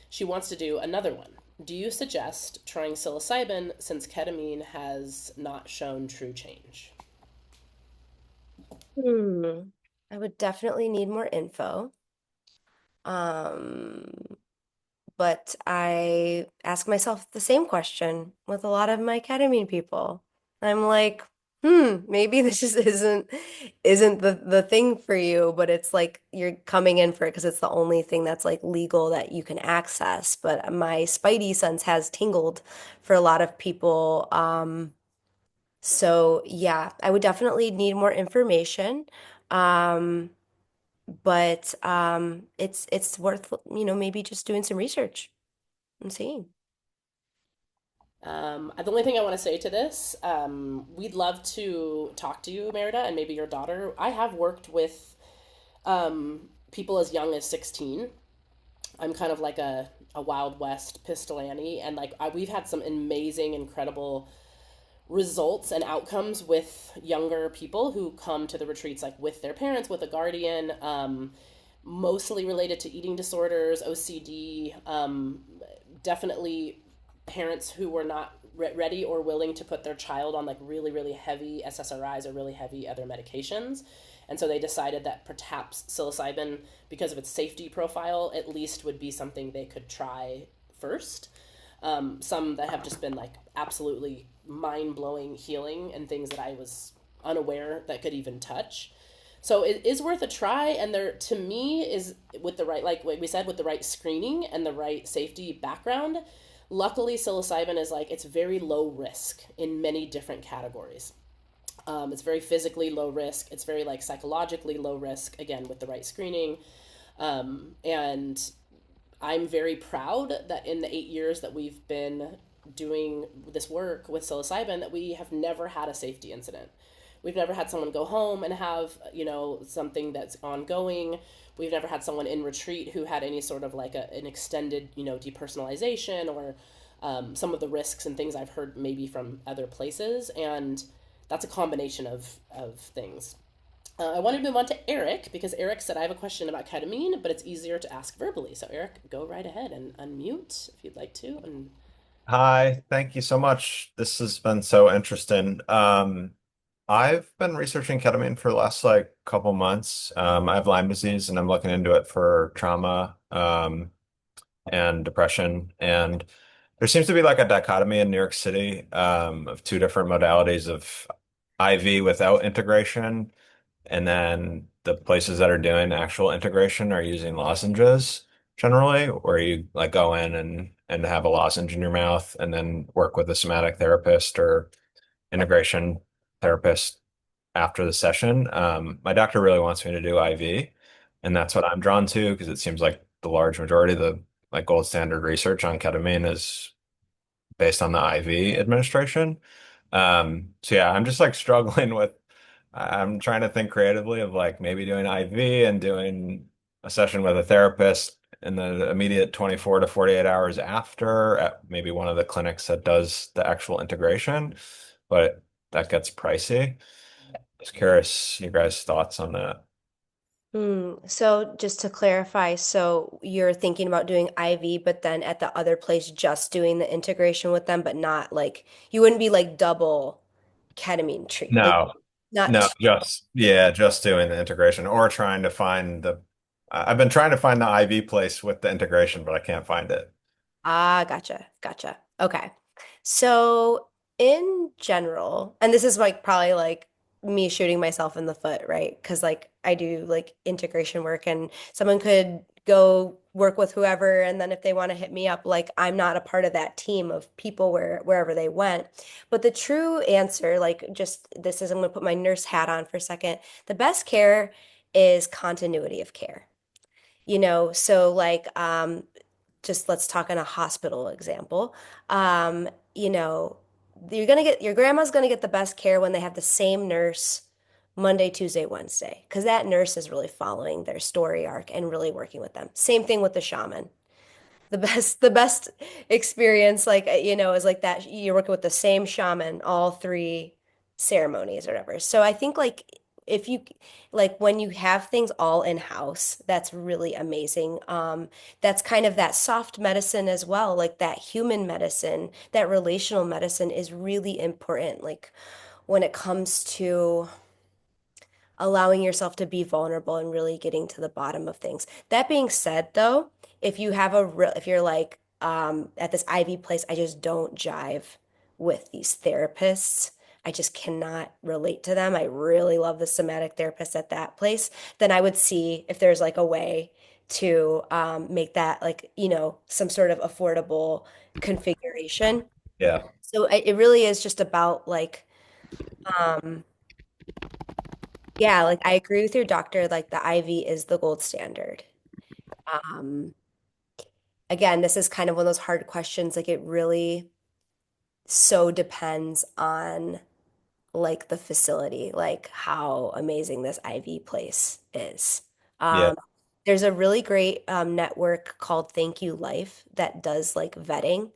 She wants to do another one. Do you suggest trying psilocybin since ketamine has not shown true change? I would definitely need more info. Um, but I ask myself the same question with a lot of my ketamine people. I'm like, maybe this just isn't the thing for you, but it's like you're coming in for it because it's the only thing that's like legal that you can access. But my spidey sense has tingled for a lot of people. So yeah, I would definitely need more information. Um, but it's worth, maybe just doing some research and seeing. The only thing I want to say to this, we'd love to talk to you, Merida, and maybe your daughter. I have worked with people as young as 16. I'm kind of like a Wild West pistol Annie, and like we've had some amazing, incredible results and outcomes with younger people who come to the retreats, like with their parents, with a guardian, mostly related to eating disorders, OCD, definitely parents who were not ready or willing to put their child on like really, really heavy SSRIs or really heavy other medications. And so they decided that perhaps psilocybin, because of its safety profile, at least would be something they could try first. Some that have just been like absolutely mind blowing healing and things that I was unaware that could even touch. So it is worth a try. And there, to me, is with the right, like we said, with the right screening and the right safety background. Luckily, psilocybin is like, it's very low risk in many different categories. It's very physically low risk. It's very like psychologically low risk, again, with the right screening. And I'm very proud that in the 8 years that we've been doing this work with psilocybin, that we have never had a safety incident. We've never had someone go home and have, something that's ongoing. We've never had someone in retreat who had any sort of like an extended, depersonalization or some of the risks and things I've heard maybe from other places. And that's a combination of things. I wanted to move on to Eric because Eric said, I have a question about ketamine, but it's easier to ask verbally. So Eric, go right ahead and unmute if you'd like to. And Hi, thank you so much. This has been so interesting. I've been researching ketamine for the last like couple months. I have Lyme disease and I'm looking into it for trauma, and depression. And there seems to be like a dichotomy in New York City, of two different modalities of IV without integration, and then the places that are doing actual integration are using lozenges generally, where you like go in and have a lozenge in your mouth and then work with a somatic therapist or integration therapist after the session. My doctor really wants me to do IV, and that's what I'm drawn to because it seems like the large majority of the like gold standard research on ketamine is based on the IV administration. So yeah, I'm just like struggling with, I'm trying to think creatively of like maybe doing IV and doing a session with a therapist in the immediate 24 to 48 hours after at maybe one of the clinics that does the actual integration, but that gets pricey. Just curious your guys' thoughts on that. So just to clarify, so you're thinking about doing IV, but then at the other place just doing the integration with them, but not like you wouldn't be like double ketamine treat, like No, not. no, just yeah, just doing the integration or trying to find the. I've been trying to find the IV place with the integration, but I can't find it. Ah, gotcha, gotcha. Okay. So in general, and this is like probably like me shooting myself in the foot, right? Because like I do like integration work and someone could go work with whoever and then if they want to hit me up, like I'm not a part of that team of people wherever they went. But the true answer, like just this is I'm gonna put my nurse hat on for a second. The best care is continuity of care. So like just let's talk in a hospital example. Um, you know, your grandma's gonna get the best care when they have the same nurse Monday, Tuesday, Wednesday, because that nurse is really following their story arc and really working with them. Same thing with the shaman. The best experience, like is like that you're working with the same shaman all three ceremonies or whatever. So I think like if you like when you have things all in house, that's really amazing. That's kind of that soft medicine as well, like that human medicine, that relational medicine is really important, like when it comes to allowing yourself to be vulnerable and really getting to the bottom of things. That being said, though, if you have a real, if you're like at this IV place, I just don't jive with these therapists. I just cannot relate to them. I really love the somatic therapist at that place. Then I would see if there's like a way to make that like, some sort of affordable configuration. Yeah. So it really is just about like, um, yeah, like I agree with your doctor, like the IV is the gold standard. Um, Again, this is kind of one of those hard questions. Like it really so depends on like the facility, like how amazing this IV place is. Yeah. Um, there's a really great network called Thank You Life that does like vetting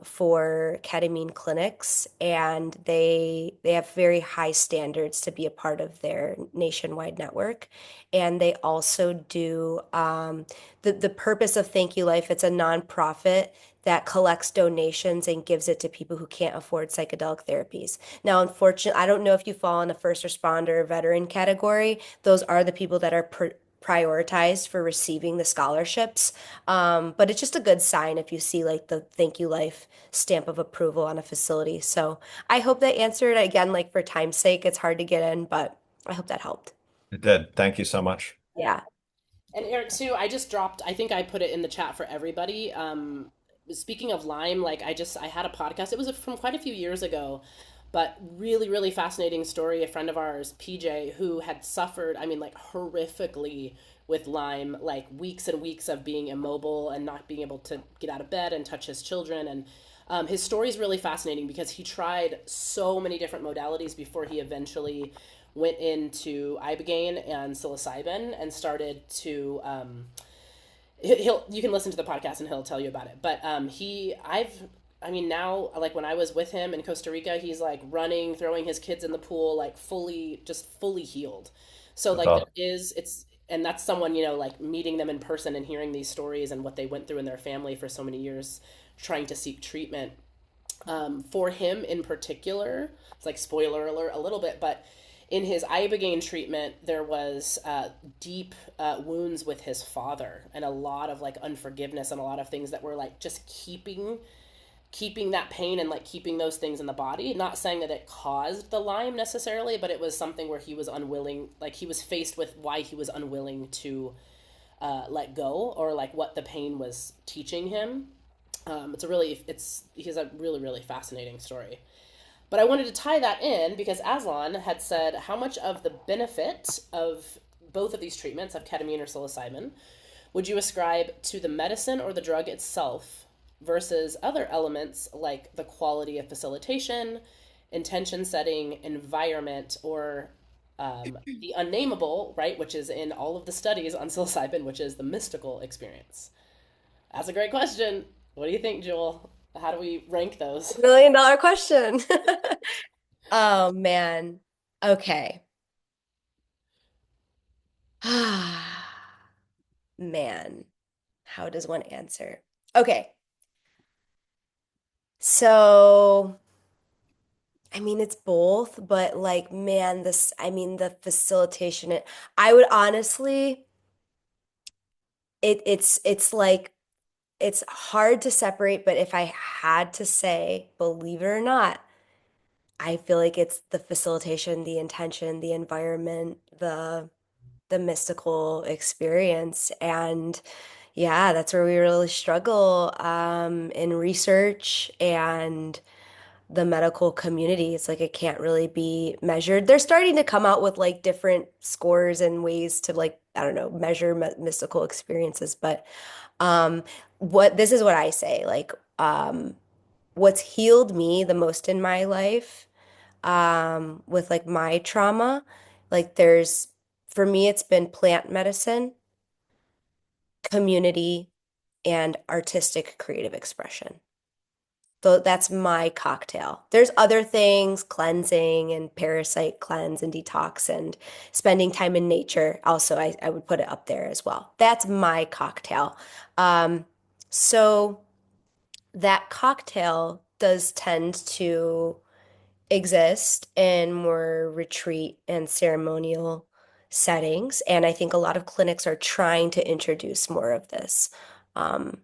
for ketamine clinics, and they have very high standards to be a part of their nationwide network. And they also do the purpose of Thank You Life. It's a nonprofit that collects donations and gives it to people who can't afford psychedelic therapies. Now, unfortunately, I don't know if you fall in the first responder or veteran category. Those are the people that are prioritized for receiving the scholarships. But it's just a good sign if you see like the Thank You Life stamp of approval on a facility. So I hope that answered. Again, like for time's sake, it's hard to get in, but I hope that helped. It did. Thank you so much. Yeah. Yeah. And Eric, too, I just dropped, I think I put it in the chat for everybody. Speaking of Lyme, like I had a podcast. It was from quite a few years ago, but really, really fascinating story. A friend of ours, PJ, who had suffered, I mean, like horrifically with Lyme, like weeks and weeks of being immobile and not being able to get out of bed and touch his children. And his story is really fascinating because he tried so many different modalities before he eventually went into ibogaine and psilocybin and started to he'll you can listen to the podcast and he'll tell you about it. But I mean now, like when I was with him in Costa Rica, he's like running, throwing his kids in the pool, like fully healed. So That's like there awesome. is it's and that's someone, like meeting them in person and hearing these stories and what they went through in their family for so many years trying to seek treatment. For him in particular, it's like spoiler alert a little bit, but in his ibogaine treatment, there was deep wounds with his father and a lot of like unforgiveness and a lot of things that were like just keeping that pain and like keeping those things in the body. Not saying that it caused the Lyme necessarily, but it was something where he was unwilling, like he was faced with why he was unwilling to let go or like what the pain was teaching him. He's a really, really fascinating story. But I wanted to tie that in because Aslan had said how much of the benefit of both of these treatments, of ketamine or psilocybin, would you ascribe to the medicine or the drug itself versus other elements like the quality of facilitation, intention setting, environment, or the unnameable, right, which is in all of the studies on psilocybin, which is the mystical experience? That's a great question. What do you think, Jewel? How do we rank those? $1 million question. Oh man. Okay. Man, how does one answer? Okay. So, I mean, it's both, but like, man, I mean, the facilitation, I would honestly, it's like, it's hard to separate, but if I had to say, believe it or not, I feel like it's the facilitation, the intention, the environment, the mystical experience. And yeah, that's where we really struggle in research and the medical community. It's like it can't really be measured. They're starting to come out with like different scores and ways to like, I don't know, measure mystical experiences. But um, what this is what I say, like what's healed me the most in my life, with like my trauma, like there's for me it's been plant medicine, community, and artistic creative expression. So that's my cocktail. There's other things, cleansing and parasite cleanse and detox and spending time in nature. Also, I would put it up there as well. That's my cocktail. Um, so that cocktail does tend to exist in more retreat and ceremonial settings. And I think a lot of clinics are trying to introduce more of this. Um,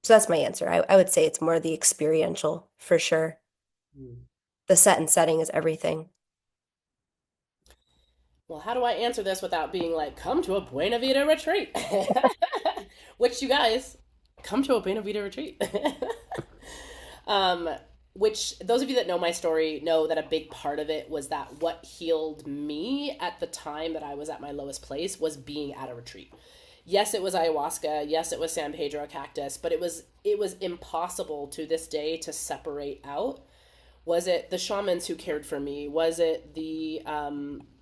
so that's my answer. I would say it's more the experiential for sure. Mm. The set and setting is everything. Well, how do I answer this without being like, come to a Buena Vida retreat? Which you guys, come to a Buena Vida retreat. um, which those of you that know my story know that a big part of it was that what healed me at the time that I was at my lowest place was being at a retreat. Yes, it was ayahuasca. Yes, it was San Pedro cactus, but it was impossible to this day to separate out. Was it the shamans who cared for me? Was it the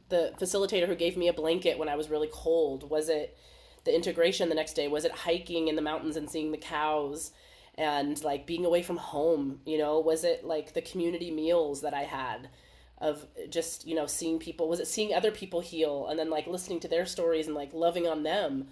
facilitator who gave me a blanket when I was really cold? Was it the integration the next day? Was it hiking in the mountains and seeing the cows and like being away from home? Was it like the community meals that I had of just, seeing people? Was it seeing other people heal and then like listening to their stories and like loving on them?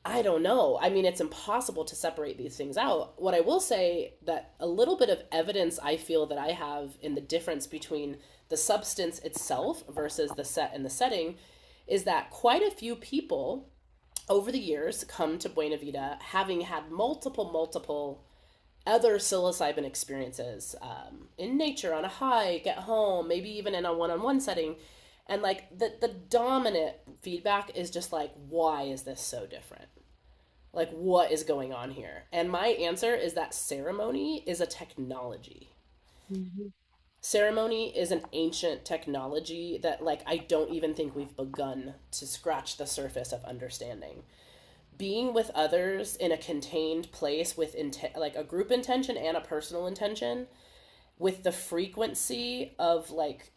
I don't know. I mean, it's impossible to separate these things out. What I will say that a little bit of evidence I feel that I have in the difference between the substance itself versus the set and the setting is that quite a few people over the years come to Buena Vida having had multiple other psilocybin experiences, in nature, on a hike, at home, maybe even in a one-on-one setting. And like the dominant feedback is just like, why is this so different? Like, what is going on here? And my answer is that ceremony is a technology. Mhm. Ceremony is an ancient technology that, like, I don't even think we've begun to scratch the surface of understanding. Being with others in a contained place with like a group intention and a personal intention, with the frequency of like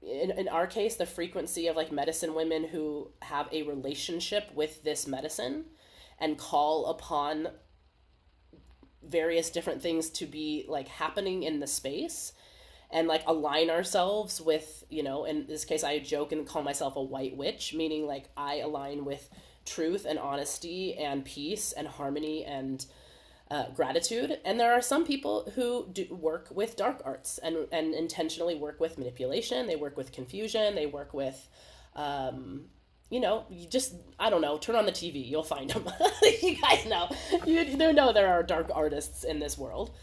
in our case, the frequency of like medicine women who have a relationship with this medicine and call upon various different things to be like happening in the space and like align ourselves with, in this case I joke and call myself a white witch, meaning like I align with truth and honesty and peace and harmony and gratitude. And there are some people who do work with dark arts and intentionally work with manipulation. They work with confusion. They work with, you just, I don't know, turn on the TV, you'll find them. You guys know. You know there are dark artists in this world.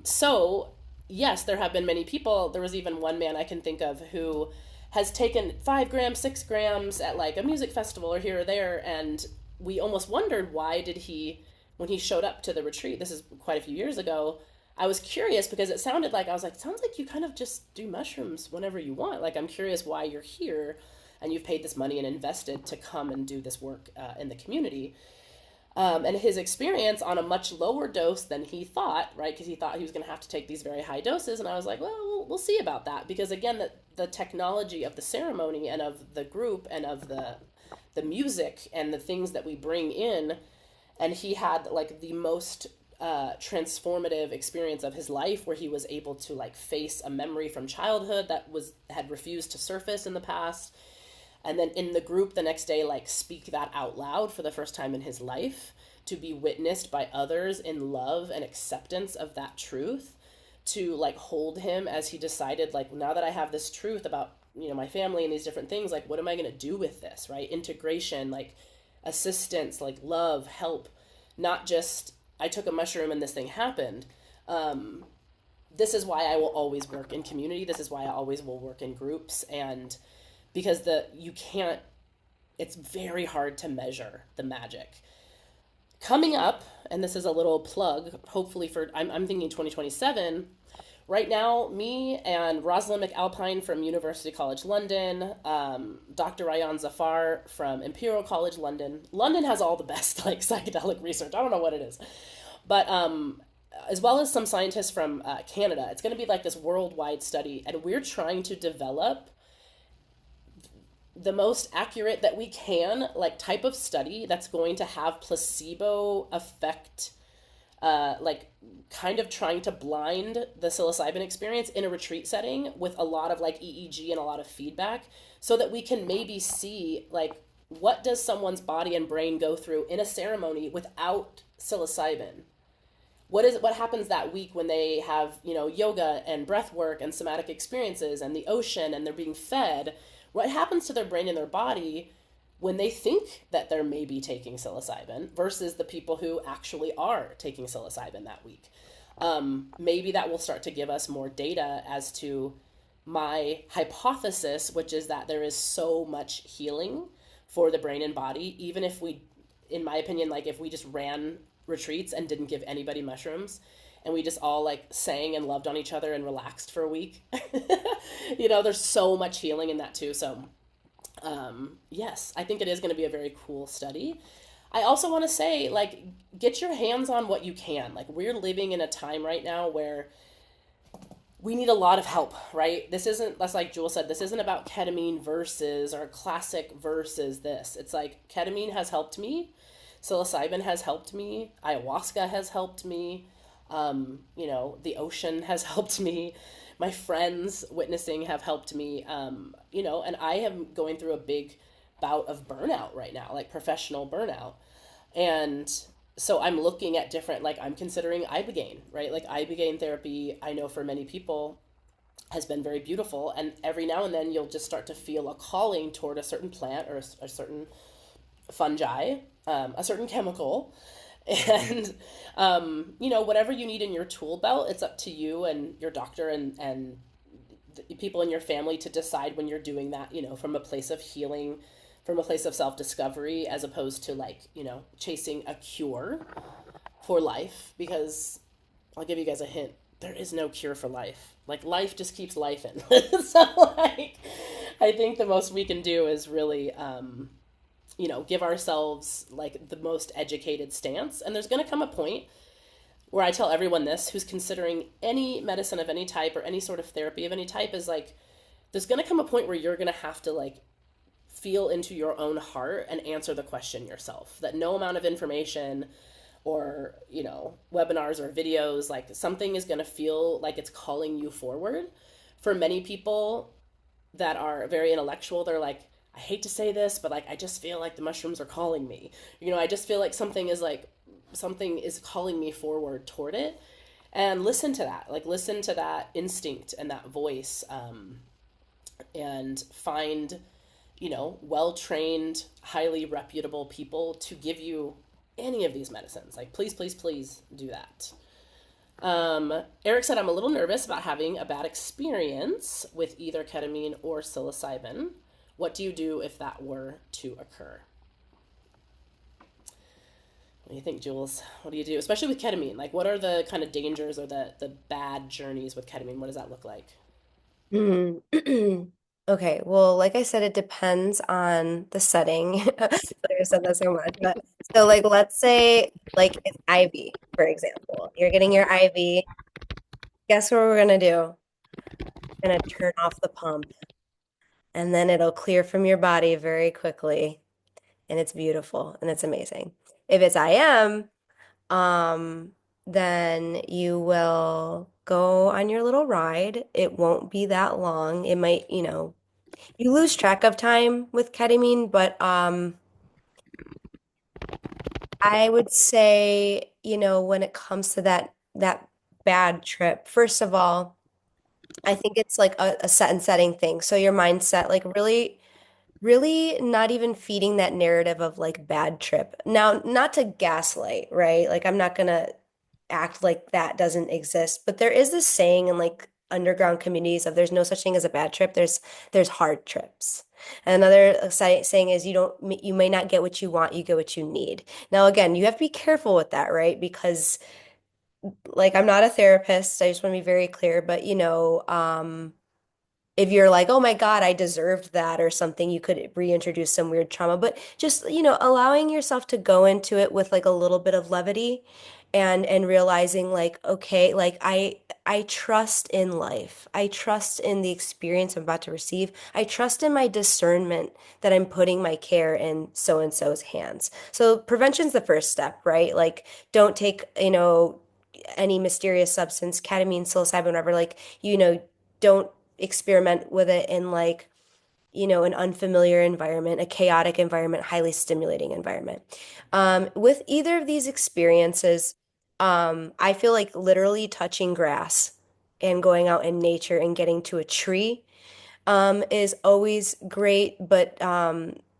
So, yes, there have been many people. There was even one man I can think of who has taken 5 grams, 6 grams at like a music festival or here or there. And we almost wondered why did he, when he showed up to the retreat, this is quite a few years ago, I was curious because it sounded like, I was like, sounds like you kind of just do mushrooms whenever you want. Like, I'm curious why you're here and you've paid this money and invested to come and do this work in the community. And his experience on a much lower dose than he thought, right? Because he thought he was going to have to take these very high doses. And I was like, well, we'll see about that. Because again, the technology of the ceremony and of the group and of the music and the things that we bring in, and he had like the most transformative experience of his life where he was able to like face a memory from childhood that had refused to surface in the past, and then in the group the next day like speak that out loud for the first time in his life, to be witnessed by others in love and acceptance of that truth, to like hold him as he decided, like, now that I have this truth about my family and these different things, like what am I going to do with this, right? Integration, like assistance, like love, help, not just I took a mushroom and this thing happened. This is why I will always work in community. This is why I always will work in groups. And because it's very hard to measure the magic. Coming up, and this is a little plug, hopefully I'm thinking 2027, Right now, me and Rosalind McAlpine from University College London, Dr. Rayan Zafar from Imperial College London. London has all the best like psychedelic research. I don't know what it is, but as well as some scientists from Canada. It's going to be like this worldwide study, and we're trying to develop the most accurate that we can, like type of study that's going to have placebo effect, like kind of trying to blind the psilocybin experience in a retreat setting with a lot of like EEG and a lot of feedback, so that we can maybe see like what does someone's body and brain go through in a ceremony without psilocybin. What happens that week when they have, yoga and breath work and somatic experiences and the ocean and they're being fed? What happens to their brain and their body when they think that they're maybe taking psilocybin versus the people who actually are taking psilocybin that week? Maybe that will start to give us more data as to my hypothesis, which is that there is so much healing for the brain and body, even if we, in my opinion, like if we just ran retreats and didn't give anybody mushrooms and we just all like sang and loved on each other and relaxed for a week. There's so much healing in that too. So yes, I think it is going to be a very cool study. I also want to say, like, get your hands on what you can. Like, we're living in a time right now where we need a lot of help, right? That's like Jules said, this isn't about ketamine versus or classic versus this. It's like ketamine has helped me, psilocybin has helped me, ayahuasca has helped me, the ocean has helped me, my friends witnessing have helped me, and I am going through a big bout of burnout right now, like professional burnout. And so I'm looking at different, like I'm considering ibogaine, right? Like ibogaine therapy, I know for many people has been very beautiful. And every now and then you'll just start to feel a calling toward a certain plant or a certain fungi, a certain chemical. And, whatever you need in your tool belt, it's up to you and your doctor and the people in your family to decide when you're doing that, from a place of healing, from a place of self-discovery, as opposed to like, chasing a cure for life. Because I'll give you guys a hint, there is no cure for life. Like life just keeps lifing. So like, I think the most we can do is really, give ourselves like the most educated stance. And there's going to come a point where I tell everyone this who's considering any medicine of any type or any sort of therapy of any type, is like, there's going to come a point where you're going to have to like feel into your own heart and answer the question yourself. That no amount of information or, webinars or videos, like something is going to feel like it's calling you forward. For many people that are very intellectual, they're like, I hate to say this, but like, I just feel like the mushrooms are calling me. I just feel like something is calling me forward toward it. And listen to that, like listen to that instinct and that voice, and find, well-trained, highly reputable people to give you any of these medicines. Like, please, please, please do that. Eric said, I'm a little nervous about having a bad experience with either ketamine or psilocybin. What do you do if that were to occur? What do you think, Jules? What do you do? Especially with ketamine. Like, what are the kind of dangers or the bad journeys with ketamine? What does that look like? Okay, well, like I said, it depends on the setting. I said that so much, but so like let's say like an IV, for example. You're getting your IV. Guess what we're gonna do? We're gonna turn off the pump, and then it'll clear from your body very quickly, and it's beautiful and it's amazing. If it's IM, um, then you will go on your little ride. It won't be that long. It might, you lose track of time with ketamine, but I would say, when it comes to that bad trip, first of all, I think it's like a set and setting thing. So your mindset, like really, really not even feeding that narrative of like bad trip. Now, not to gaslight, right? Like I'm not gonna act like that doesn't exist, but there is this saying in like underground communities of there's no such thing as a bad trip. There's hard trips. And another saying is you may not get what you want, you get what you need. Now, again, you have to be careful with that, right? Because like I'm not a therapist. I just want to be very clear, but if you're like, oh my God, I deserved that or something, you could reintroduce some weird trauma. But just, allowing yourself to go into it with like a little bit of levity and realizing like, okay, like I trust in life. I trust in the experience I'm about to receive. I trust in my discernment that I'm putting my care in so and so's hands. So prevention's the first step, right? Like don't take, any mysterious substance, ketamine, psilocybin, whatever, like, don't experiment with it in like, an unfamiliar environment, a chaotic environment, highly stimulating environment. With either of these experiences, I feel like literally touching grass and going out in nature and getting to a tree is always great, but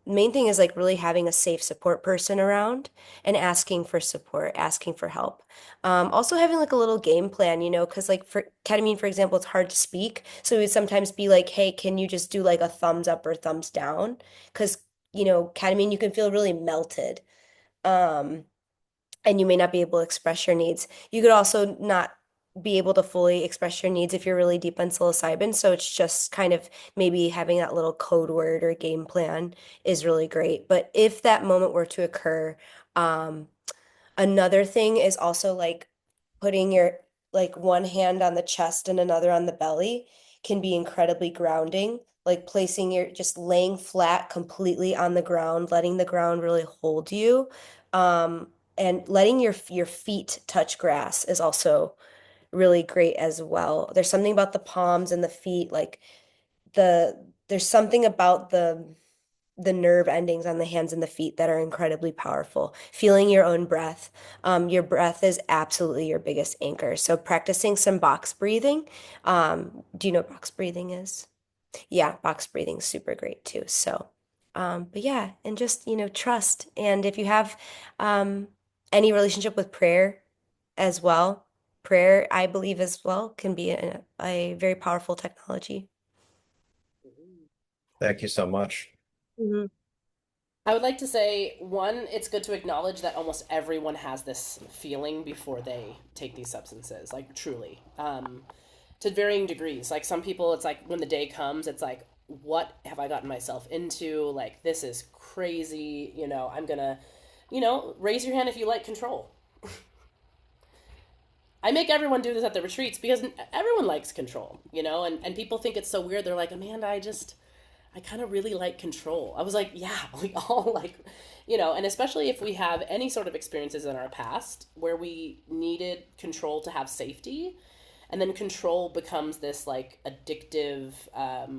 main thing is like really having a safe support person around and asking for support, asking for help. Also having like a little game plan, because like for ketamine, for example, it's hard to speak. So it would sometimes be like, hey, can you just do like a thumbs up or thumbs down? Because, ketamine, you can feel really melted. Um, and you may not be able to express your needs. You could also not be able to fully express your needs if you're really deep on psilocybin. So it's just kind of maybe having that little code word or game plan is really great. But if that moment were to occur, um, another thing is also like putting your like one hand on the chest and another on the belly can be incredibly grounding. Like placing your just laying flat completely on the ground, letting the ground really hold you. Um, and letting your feet touch grass is also really great as well. There's something about the palms and the feet, like there's something about the nerve endings on the hands and the feet that are incredibly powerful. Feeling your own breath. Your breath is absolutely your biggest anchor. So practicing some box breathing. Do you know what box breathing is? Yeah, box breathing is super great too. So, but yeah, and just, trust. And if you have any relationship with prayer as well, prayer, I believe as well, can be a very powerful technology. Thank you so much. Mhm. I would like to say, one, it's good to acknowledge that almost everyone has this feeling before they take these substances, like truly, to varying degrees. Like some people, it's like when the day comes, it's like, what have I gotten myself into? Like, this is crazy. I'm gonna, raise your hand if you like control. I make everyone do this at the retreats because everyone likes control, and people think it's so weird. They're like, Amanda, I kind of really like control. I was like, yeah, we all like, and especially if we have any sort of experiences in our past where we needed control to have safety, and then control becomes this like addictive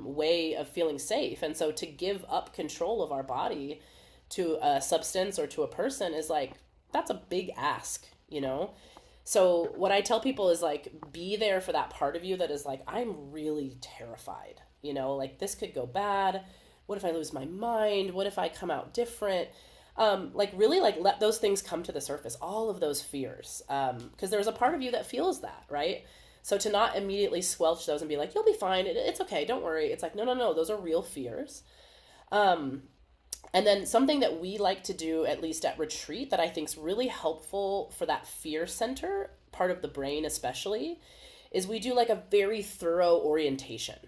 way of feeling safe. And so to give up control of our body to a substance or to a person is like, that's a big ask. So what I tell people is like, be there for that part of you that is like, I'm really terrified. Like this could go bad. What if I lose my mind? What if I come out different? Like really like let those things come to the surface, all of those fears. Because there's a part of you that feels that, right? So to not immediately squelch those and be like, you'll be fine. It's okay. Don't worry. It's like, no, no, no. Those are real fears. Um, and then something that we like to do, at least at retreat, that I think is really helpful for that fear center part of the brain, especially, is we do like a very thorough orientation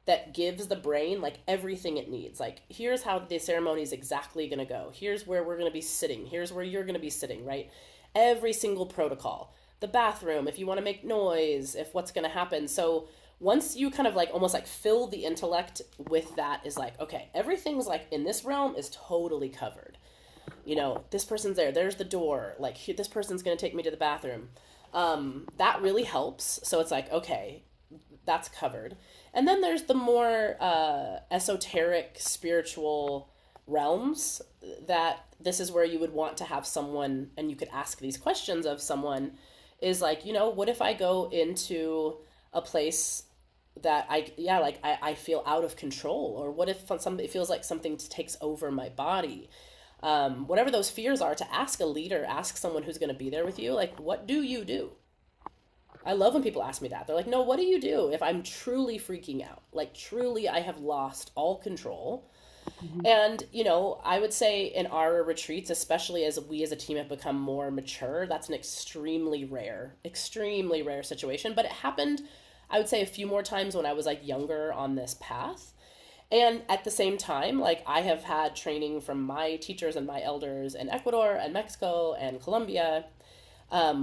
that gives the brain like everything it needs. Like, here's how the ceremony is exactly going to go. Here's where we're going to be sitting. Here's where you're going to be sitting, right? Every single protocol. The bathroom, if you want to make noise, if what's going to happen. So once you kind of like almost like fill the intellect with that, is like, okay, everything's like in this realm is totally covered. This person's there, there's the door, like this person's going to take me to the bathroom. That really helps. So it's like, okay, that's covered. And then there's the more esoteric spiritual realms that this is where you would want to have someone, and you could ask these questions of someone, is like, what if I go into a place that I feel out of control? Or what if something, it feels like something takes over my body? Whatever those fears are, to ask a leader, ask someone who's going to be there with you, like, what do you do? I love when people ask me that. They're like, no, what do you do if I'm truly freaking out? Like, truly, I have lost all control. Mhm. And, you know, I would say in our retreats, especially as we as a team have become more mature, that's an extremely rare situation. But it happened, I would say, a few more times when I was like younger on this path. And at the same time, like I have had training from my teachers and my elders in Ecuador and Mexico and Colombia,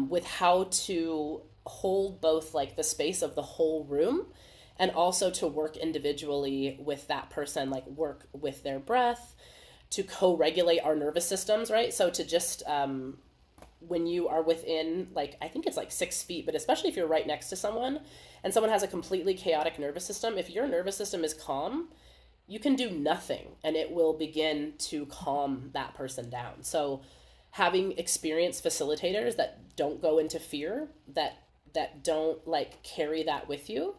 with how to hold both like the space of the whole room and also to work individually with that person, like work with their breath to co-regulate our nervous systems, right? So to just when you are within, like, I think it's like 6 feet, but especially if you're right next to someone and someone has a completely chaotic nervous system, if your nervous system is calm, you can do nothing and it will begin to calm that person down. So having experienced facilitators that don't go into fear, that don't like carry that with you,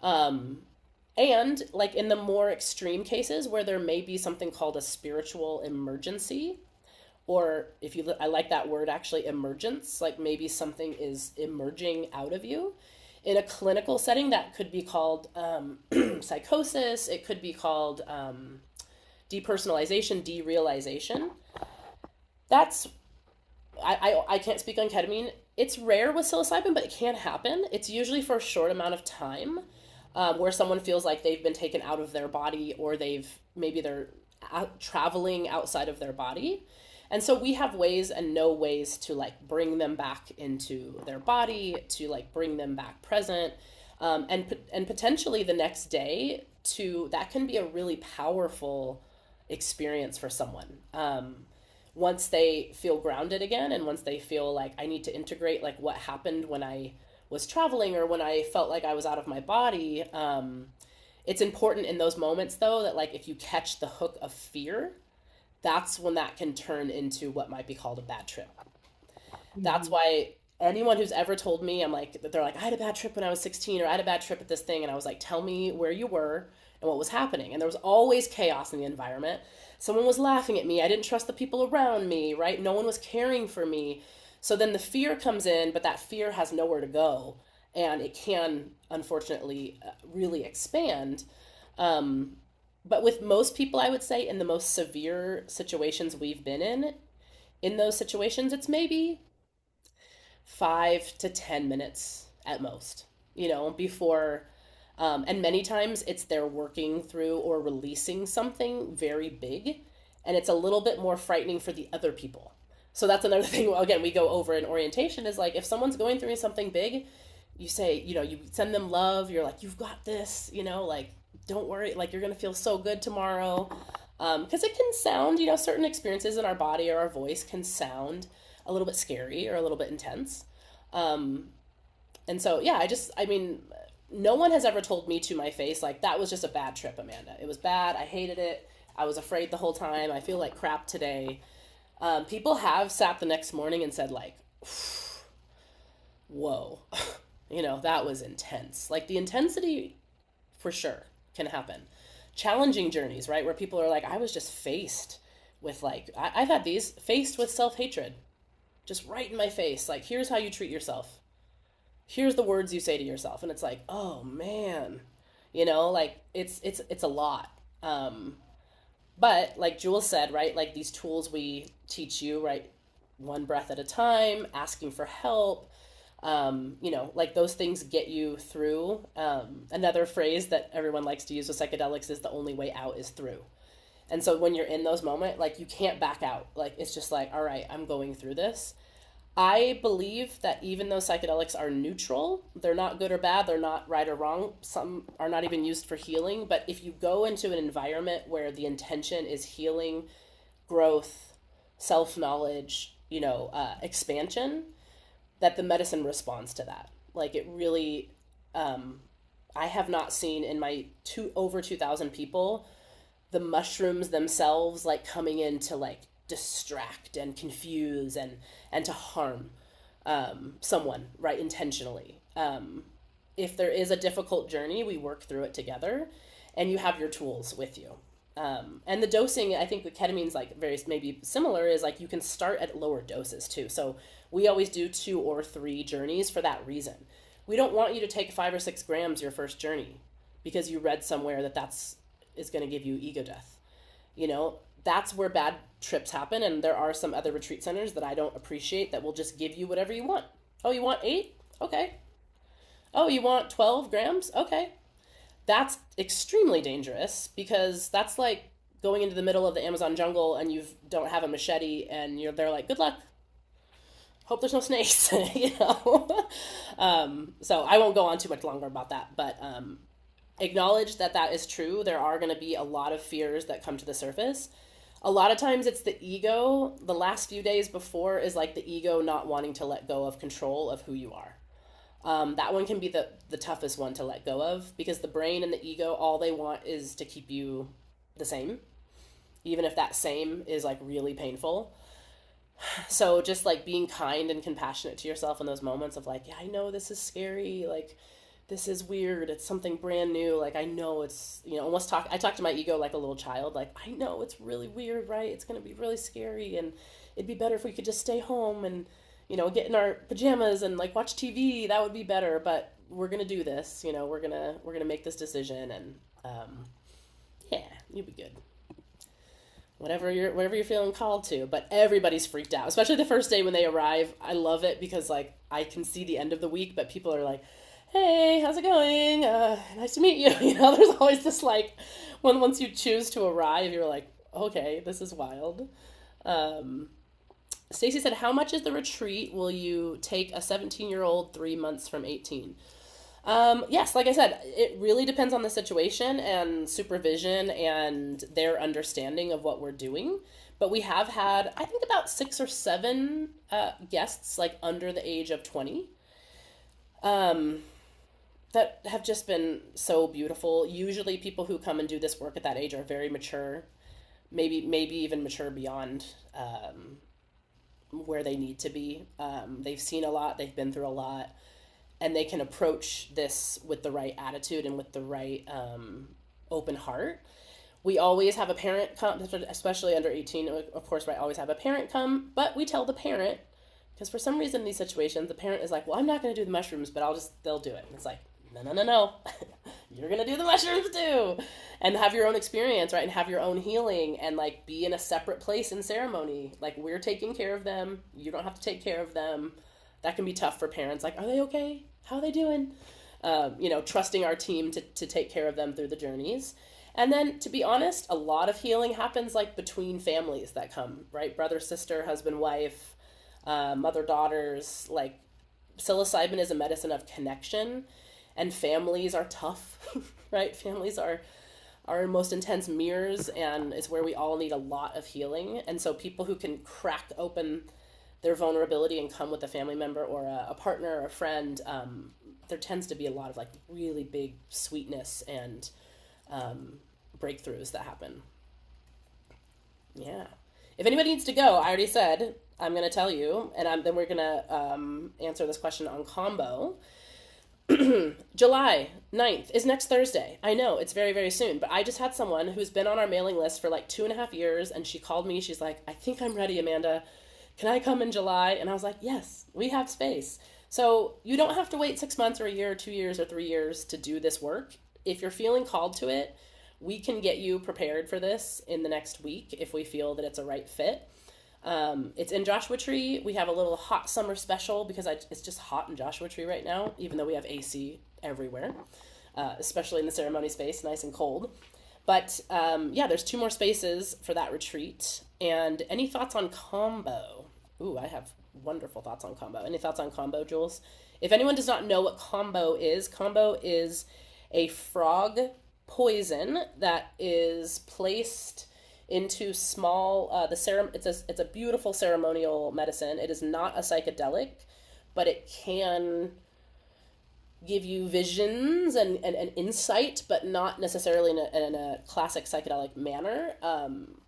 um, and like in the more extreme cases where there may be something called a spiritual emergency, or if you, I like that word actually, emergence, like maybe something is emerging out of you. In a clinical setting, that could be called psychosis, it could be called depersonalization, derealization. That's, I can't speak on ketamine. It's rare with psilocybin, but it can happen. It's usually for a short amount of time, where someone feels like they've been taken out of their body, or they're out, traveling outside of their body. And so we have ways and know ways to like bring them back into their body, to like bring them back present, and potentially the next day. To that can be a really powerful experience for someone. Once they feel grounded again, and once they feel like I need to integrate like what happened when I was traveling or when I felt like I was out of my body. It's important in those moments though that like if you catch the hook of fear, that's when that can turn into what might be called a bad trip. That's Mhm. why anyone who's ever told me, I'm like, they're like, I had a bad trip when I was 16, or I had a bad trip at this thing. And I was like, tell me where you were and what was happening. And there was always chaos in the environment. Someone was laughing at me. I didn't trust the people around me, right? No one was caring for me. So then the fear comes in, but that fear has nowhere to go. And it can, unfortunately, really expand. Um, but with most people, I would say, in the most severe situations we've been in those situations, it's maybe 5 to 10 minutes at most, you know, before, and many times it's they're working through or releasing something very big, and it's a little bit more frightening for the other people. So that's another thing, again, we go over in orientation is like if someone's going through something big, you say, you know, you send them love, you're like, you've got this, you know, like, don't worry, like, you're going to feel so good tomorrow. Because it can sound, you know, certain experiences in our body or our voice can sound a little bit scary or a little bit intense. Um, and so, yeah, I mean, no one has ever told me to my face, like, that was just a bad trip, Amanda. It was bad. I hated it. I was afraid the whole time. I feel like crap today. People have sat the next morning and said, like, whoa, you know, that was intense. Like, the intensity for sure can happen. Challenging journeys, right? Where people are like, I was just faced with, like, I've had these faced with self hatred, just right in my face. Like, here's how you treat yourself. Here's the words you say to yourself. And it's like, oh man, you know, like it's a lot. But like Jules said, right, like these tools we teach you, right, one breath at a time, asking for help, you know, like those things get you through. Another phrase that everyone likes to use with psychedelics is the only way out is through. And so when you're in those moments, like you can't back out. Like it's just like, all right, I'm going through this. I believe that even though psychedelics are neutral, they're not good or bad, they're not right or wrong. Some are not even used for healing. But if you go into an environment where the intention is healing, growth, self knowledge, you know, expansion, that the medicine responds to that. Like it really, I have not seen in my over 2,000 people the mushrooms themselves like coming in to like distract and confuse and to harm someone, right, intentionally. If there is a difficult journey, we work through it together, and you have your tools with you. And the dosing, I think with ketamine's like very maybe similar, is like you can start at lower doses too. So we always do 2 or 3 journeys for that reason. We don't want you to take 5 or 6 grams your first journey because you read somewhere that that's is going to give you ego death. You know, that's where bad trips happen. And there are some other retreat centers that I don't appreciate that will just give you whatever you want. Oh, you want 8? Okay. Oh, you want 12 grams? Okay. That's extremely dangerous because that's like going into the middle of the Amazon jungle and you don't have a machete and they're like, good luck. Hope there's no snakes, you know? So I won't go on too much longer about that, but acknowledge that that is true. There are going to be a lot of fears that come to the surface. A lot of times it's the ego. The last few days before is like the ego not wanting to let go of control of who you are. That one can be the toughest one to let go of because the brain and the ego, all they want is to keep you the same, even if that same is like really painful. So just like being kind and compassionate to yourself in those moments of like, yeah, I know this is scary. Like, this is weird. It's something brand new. Like, I know it's, I talk to my ego like a little child. Like, I know it's really weird, right? It's going to be really scary. And it'd be better if we could just stay home and, get in our pajamas and like watch TV. That would be better. But we're going to do this, we're going to make this decision. And, yeah, you'll be good. Whatever you're feeling called to, but everybody's freaked out, especially the first day when they arrive. I love it because like I can see the end of the week, but people are like, hey, how's it going? Nice to meet you. There's always this like, once you choose to arrive, you're like, okay, this is wild. Stacy said, how much is the retreat? Will you take a 17-year-old 3 months from 18? Yes, like I said, it really depends on the situation and supervision and their understanding of what we're doing. But we have had, I think, about 6 or 7 guests like under the age of 20 that have just been so beautiful. Usually people who come and do this work at that age are very mature, maybe even mature beyond where they need to be. They've seen a lot, they've been through a lot, and they can approach this with the right attitude and with the right open heart. We always have a parent come, especially under 18, of course, right, always have a parent come, but we tell the parent, because for some reason in these situations, the parent is like, well, I'm not going to do the mushrooms, but they'll do it. And it's like, no. You're going to do the mushrooms too. And have your own experience, right? And have your own healing and like be in a separate place in ceremony. Like we're taking care of them. You don't have to take care of them. That can be tough for parents. Like, are they okay? How are they doing? Trusting our team to take care of them through the journeys. And then, to be honest, a lot of healing happens like between families that come, right? Brother, sister, husband, wife, mother, daughters. Like, psilocybin is a medicine of connection, and families are tough, right? Families are our most intense mirrors, and it's where we all need a lot of healing. And so people who can crack open their vulnerability and come with a family member or a partner or a friend, there tends to be a lot of like really big sweetness and breakthroughs that happen. Yeah. If anybody needs to go, I already said, I'm going to tell you, and then we're going to answer this question on combo. July 9th is next Thursday. I know, it's very, very soon, but I just had someone who's been on our mailing list for like 2.5 years, and she called me. She's like, I think I'm ready, Amanda. Can I come in July? And I was like, yes, we have space. So you don't have to wait 6 months or a year or 2 years or 3 years to do this work. If you're feeling called to it, we can get you prepared for this in the next week if we feel that it's a right fit. It's in Joshua Tree. We have a little hot summer special because it's just hot in Joshua Tree right now, even though we have AC everywhere, especially in the ceremony space, nice and cold. But there's 2 more spaces for that retreat. And any thoughts on combo? Ooh, I have wonderful thoughts on combo. Any thoughts on combo, Jules? If anyone does not know what combo is a frog poison that is placed into small it's a beautiful ceremonial medicine. It is not a psychedelic, but it can give you visions and insight, but not necessarily in a classic psychedelic manner.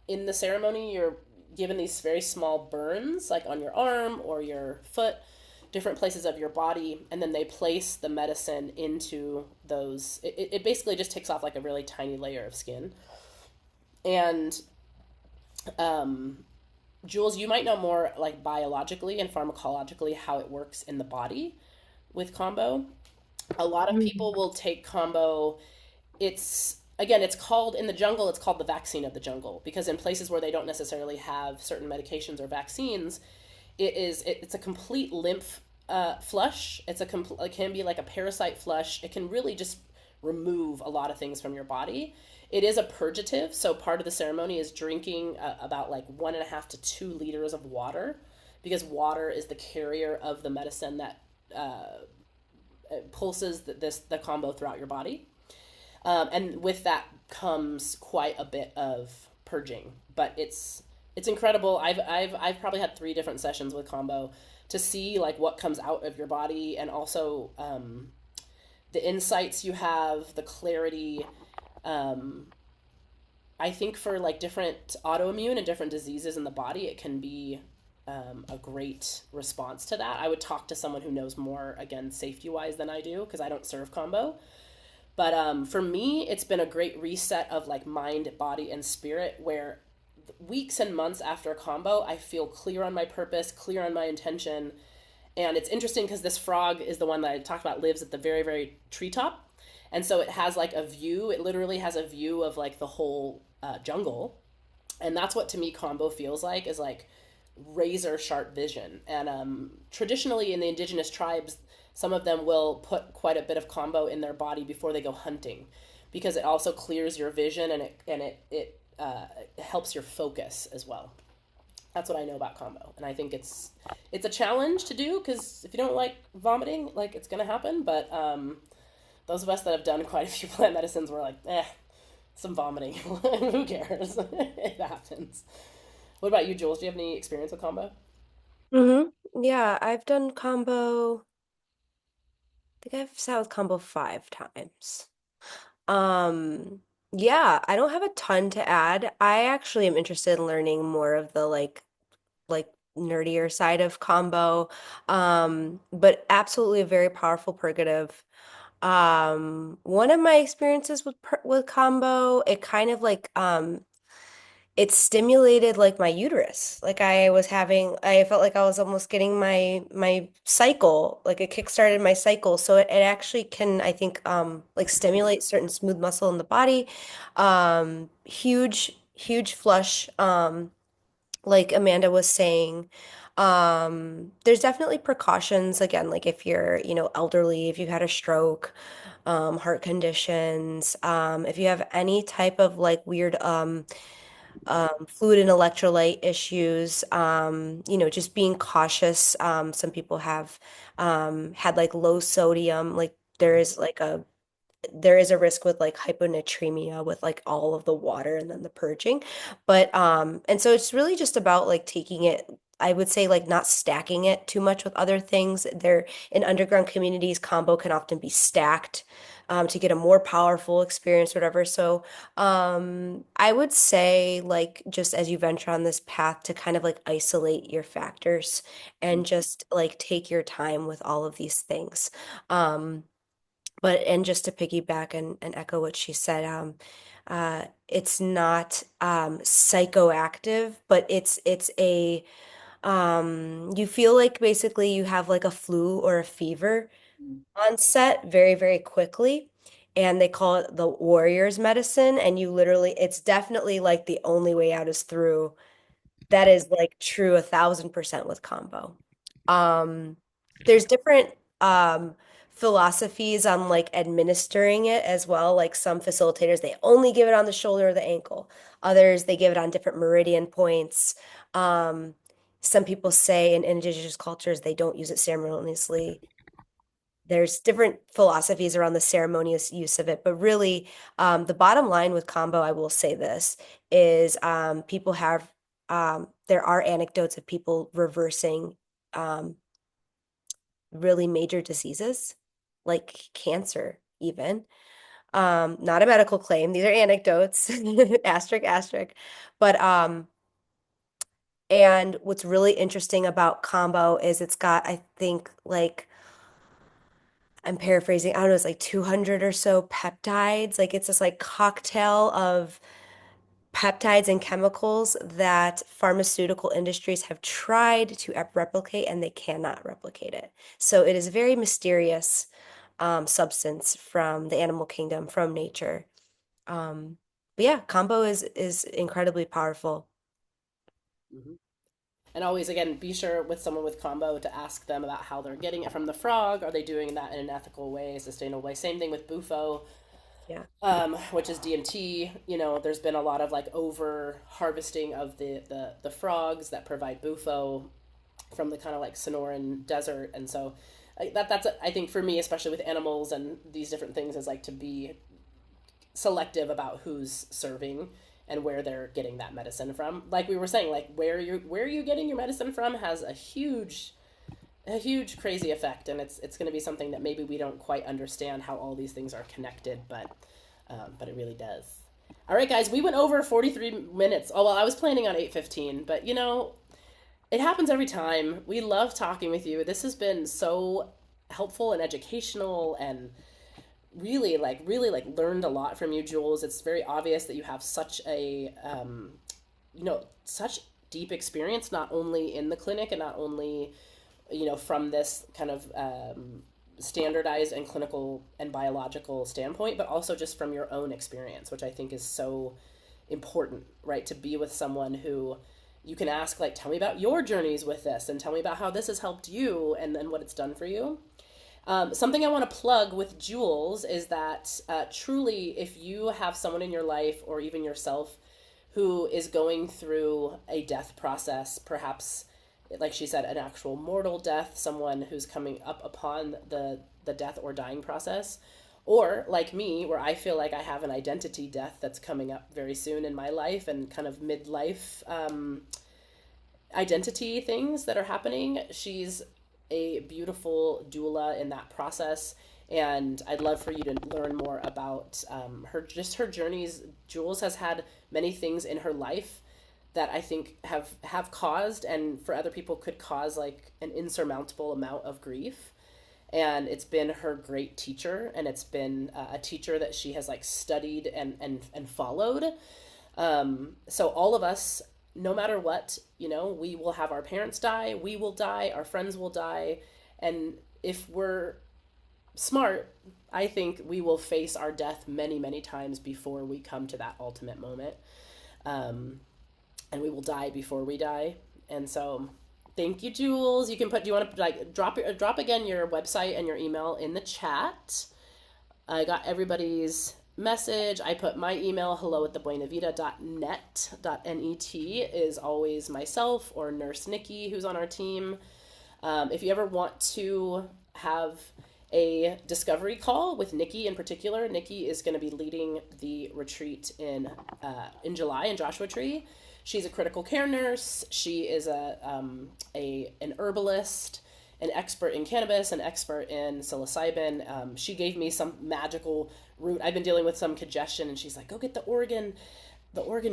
In the ceremony, you're given these very small burns, like on your arm or your foot, different places of your body, and then they place the medicine into those. It basically just takes off like a really tiny layer of skin. And Jules, you might know more like biologically and pharmacologically how it works in the body with combo. A lot of people will take combo. It's again, it's called in the jungle, it's called the vaccine of the jungle, because in places where they don't necessarily have certain medications or vaccines, it's a complete lymph flush. It can be like a parasite flush. It can really just remove a lot of things from your body. It is a purgative, so part of the ceremony is drinking about like 1.5 to 2 liters of water, because water is the carrier of the medicine that pulses the combo throughout your body. And with that comes quite a bit of purging, but it's incredible. I've probably had 3 different sessions with combo to see like what comes out of your body, and also the insights you have, the clarity. Um, I think for like different autoimmune and different diseases in the body, it can be a great response to that. I would talk to someone who knows more, again, safety wise than I do, because I don't serve combo. But for me, it's been a great reset of like mind, body, and spirit, where weeks and months after a combo, I feel clear on my purpose, clear on my intention. And it's interesting because this frog is the one that I talked about, lives at the very, very treetop. And so it has like a view, it literally has a view of like the whole jungle. And that's what to me combo feels like, is like razor sharp vision. And traditionally in the indigenous tribes, some of them will put quite a bit of combo in their body before they go hunting, because it also clears your vision, and it helps your focus as well. That's what I know about combo, and I think it's a challenge to do, because if you don't like vomiting, like, it's gonna happen. But those of us that have done quite a few plant medicines were like, some vomiting. Who cares? It happens. What about you, Jules? Do you have any experience with combo? Yeah, I've done combo. I think I've sat with combo 5 times. Um, yeah, I don't have a ton to add. I actually am interested in learning more of the like nerdier side of combo. But absolutely a very powerful purgative. One of my experiences with combo, it kind of like it stimulated like my uterus. Like I felt like I was almost getting my cycle, like it kickstarted my cycle. So it actually can, I think, like stimulate certain smooth muscle in the body. Huge flush, like Amanda was saying. There's definitely precautions, again, like if you're, elderly, if you've had a stroke, heart conditions, if you have any type of like weird fluid and electrolyte issues, just being cautious. Some people have had like low sodium, like there is a risk with like hyponatremia with like all of the water and then the purging. But and so it's really just about like taking it, I would say, like not stacking it too much with other things. There in underground communities, combo can often be stacked to get a more powerful experience, whatever. So I would say, like, just as you venture on this path, to kind of like isolate your factors and just like take your time with all of these things. Um, but and just to piggyback and echo what she said, it's not psychoactive, but it's a you feel like basically you have like a flu or a fever onset very, very quickly. And they call it the warrior's medicine. And you literally, it's definitely like the only way out is through. That is like true 1,000% with combo. Um, there's different philosophies on like administering it as well. Like some facilitators, they only give it on the shoulder or the ankle. Others, they give it on different meridian points. Um, some people say in indigenous cultures they don't use it ceremoniously. There's different philosophies around the ceremonious use of it, but really, the bottom line with combo, I will say this, is people have, there are anecdotes of people reversing um, really major diseases, like cancer, even. Not a medical claim, these are anecdotes, asterisk, asterisk. But, and what's really interesting about combo is it's got, I think, like, I'm paraphrasing, I don't know, it's like 200 or so peptides. Like it's this like cocktail of peptides and chemicals that pharmaceutical industries have tried to replicate and they cannot replicate it. So it is a very mysterious substance from the animal kingdom, from nature. But yeah, combo is incredibly powerful. Mhm. And always, again, be sure with someone with combo to ask them about how they're getting it from the frog. Are they doing that in an ethical way, sustainable way? Same thing with bufo, Yeah. which is DMT. You know, there's been a lot of like over harvesting of the frogs that provide bufo from the kind of like Sonoran desert, and so that's I think for me, especially with animals and these different things, is like to be selective about who's serving and where they're getting that medicine from. Like we were saying, like where you getting your medicine from has a huge crazy effect, and it's going to be something that maybe we don't quite understand how all these things are connected, but it really does. All right, guys, we went over 43 minutes. Oh well, I was planning on 8:15, but you know, it happens every time. We love talking with you. This has been so helpful and educational, and really like learned a lot from you, Jules. It's very obvious that you have such a such deep experience, not only in the clinic and not only from this kind of standardized and clinical and biological standpoint, but also just from your own experience, which I think is so important, right? To be with someone who you can ask, like, tell me about your journeys with this and tell me about how this has helped you and then what it's done for you. Something I want to plug with Jules is that truly, if you have someone in your life or even yourself who is going through a death process, perhaps, like she said, an actual mortal death, someone who's coming up upon the death or dying process, or like me, where I feel like I have an identity death that's coming up very soon in my life and kind of midlife identity things that are happening. She's a beautiful doula in that process, and I'd love for you to learn more about her journeys. Jules has had many things in her life that I think have caused, and for other people could cause, like an insurmountable amount of grief. And it's been her great teacher, and it's been a teacher that she has like studied and followed. So all of us, no matter what, we will have our parents die, we will die, our friends will die. And if we're smart, I think we will face our death many, many times before we come to that ultimate moment. And we will die before we die. And so thank you, Jules. Do you want to like drop again your website and your email in the chat? I got everybody's message. I put my email, hello@thebuenavida.net is always myself or Nurse Nikki, who's on our team. If you ever want to have a discovery call with Nikki in particular, Nikki is going to be leading the retreat in July in Joshua Tree. She's a critical care nurse. She is an herbalist, an expert in cannabis, an expert in psilocybin. She gave me some magical root. I've been dealing with some congestion, and she's like, "Go get the Oregon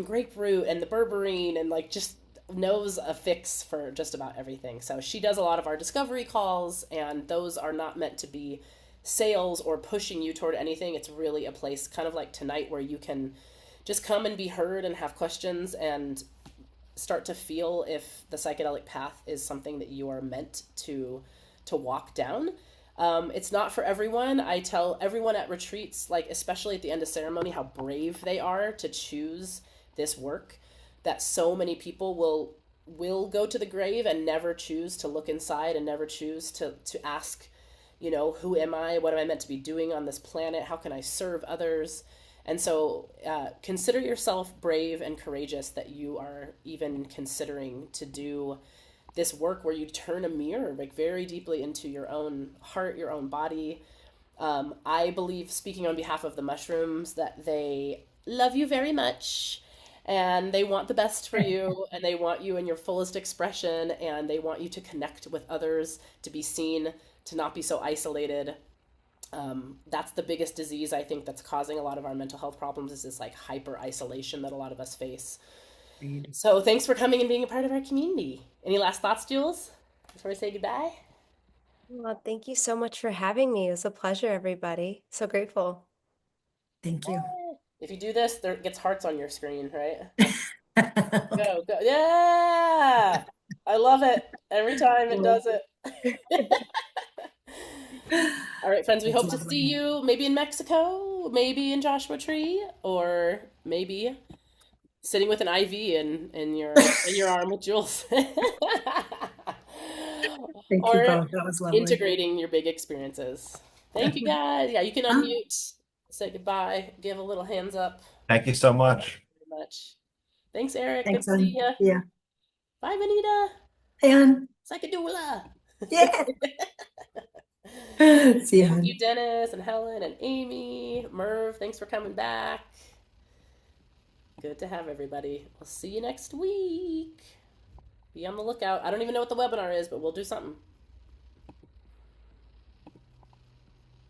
grapefruit and the berberine," and like just knows a fix for just about everything. So she does a lot of our discovery calls, and those are not meant to be sales or pushing you toward anything. It's really a place kind of like tonight where you can just come and be heard and have questions and start to feel if the psychedelic path is something that you are meant to walk down. It's not for everyone. I tell everyone at retreats, like especially at the end of ceremony, how brave they are to choose this work. That so many people will go to the grave and never choose to look inside and never choose to ask, who am I? What am I meant to be doing on this planet? How can I serve others? And so consider yourself brave and courageous that you are even considering to do this work where you turn a mirror like very deeply into your own heart, your own body. I believe, speaking on behalf of the mushrooms, that they love you very much and they want the best for you and they want you in your fullest expression and they want you to connect with others, to be seen, to not be so isolated. That's the biggest disease I think that's causing a lot of our mental health problems, is this like hyper isolation that a lot of us face. So thanks for coming and being a part of our community. Any last thoughts, Jules, before we say goodbye? Well, thank you so much for having me. It was a pleasure, everybody. So grateful. Thank you. If you do this, there gets hearts on your screen, right? Okay. Go, go. Yeah! I love it. Every time it does it. All right, friends, we That's hope to see lovely. you maybe in Mexico you maybe in Joshua Tree, or maybe sitting with an IV in your arm with Jules. Thank you Or both. That was lovely. integrating your big experiences. Thank you Definitely. guys. Yeah, you can Huh? unmute, say goodbye, give a little hands up. Thank you so much. Very much. Thanks, Eric. Good Thanks, to see Ann. you. Yeah. Bye, Vanita. Hey, Ann. Psychedoula. Yeah. See you, Thank you, Ann. Dennis and Helen and Amy. Merv, thanks for coming back. Good to have everybody. We'll see you next week. Be on the lookout. I don't even know what the webinar is, but we'll do something.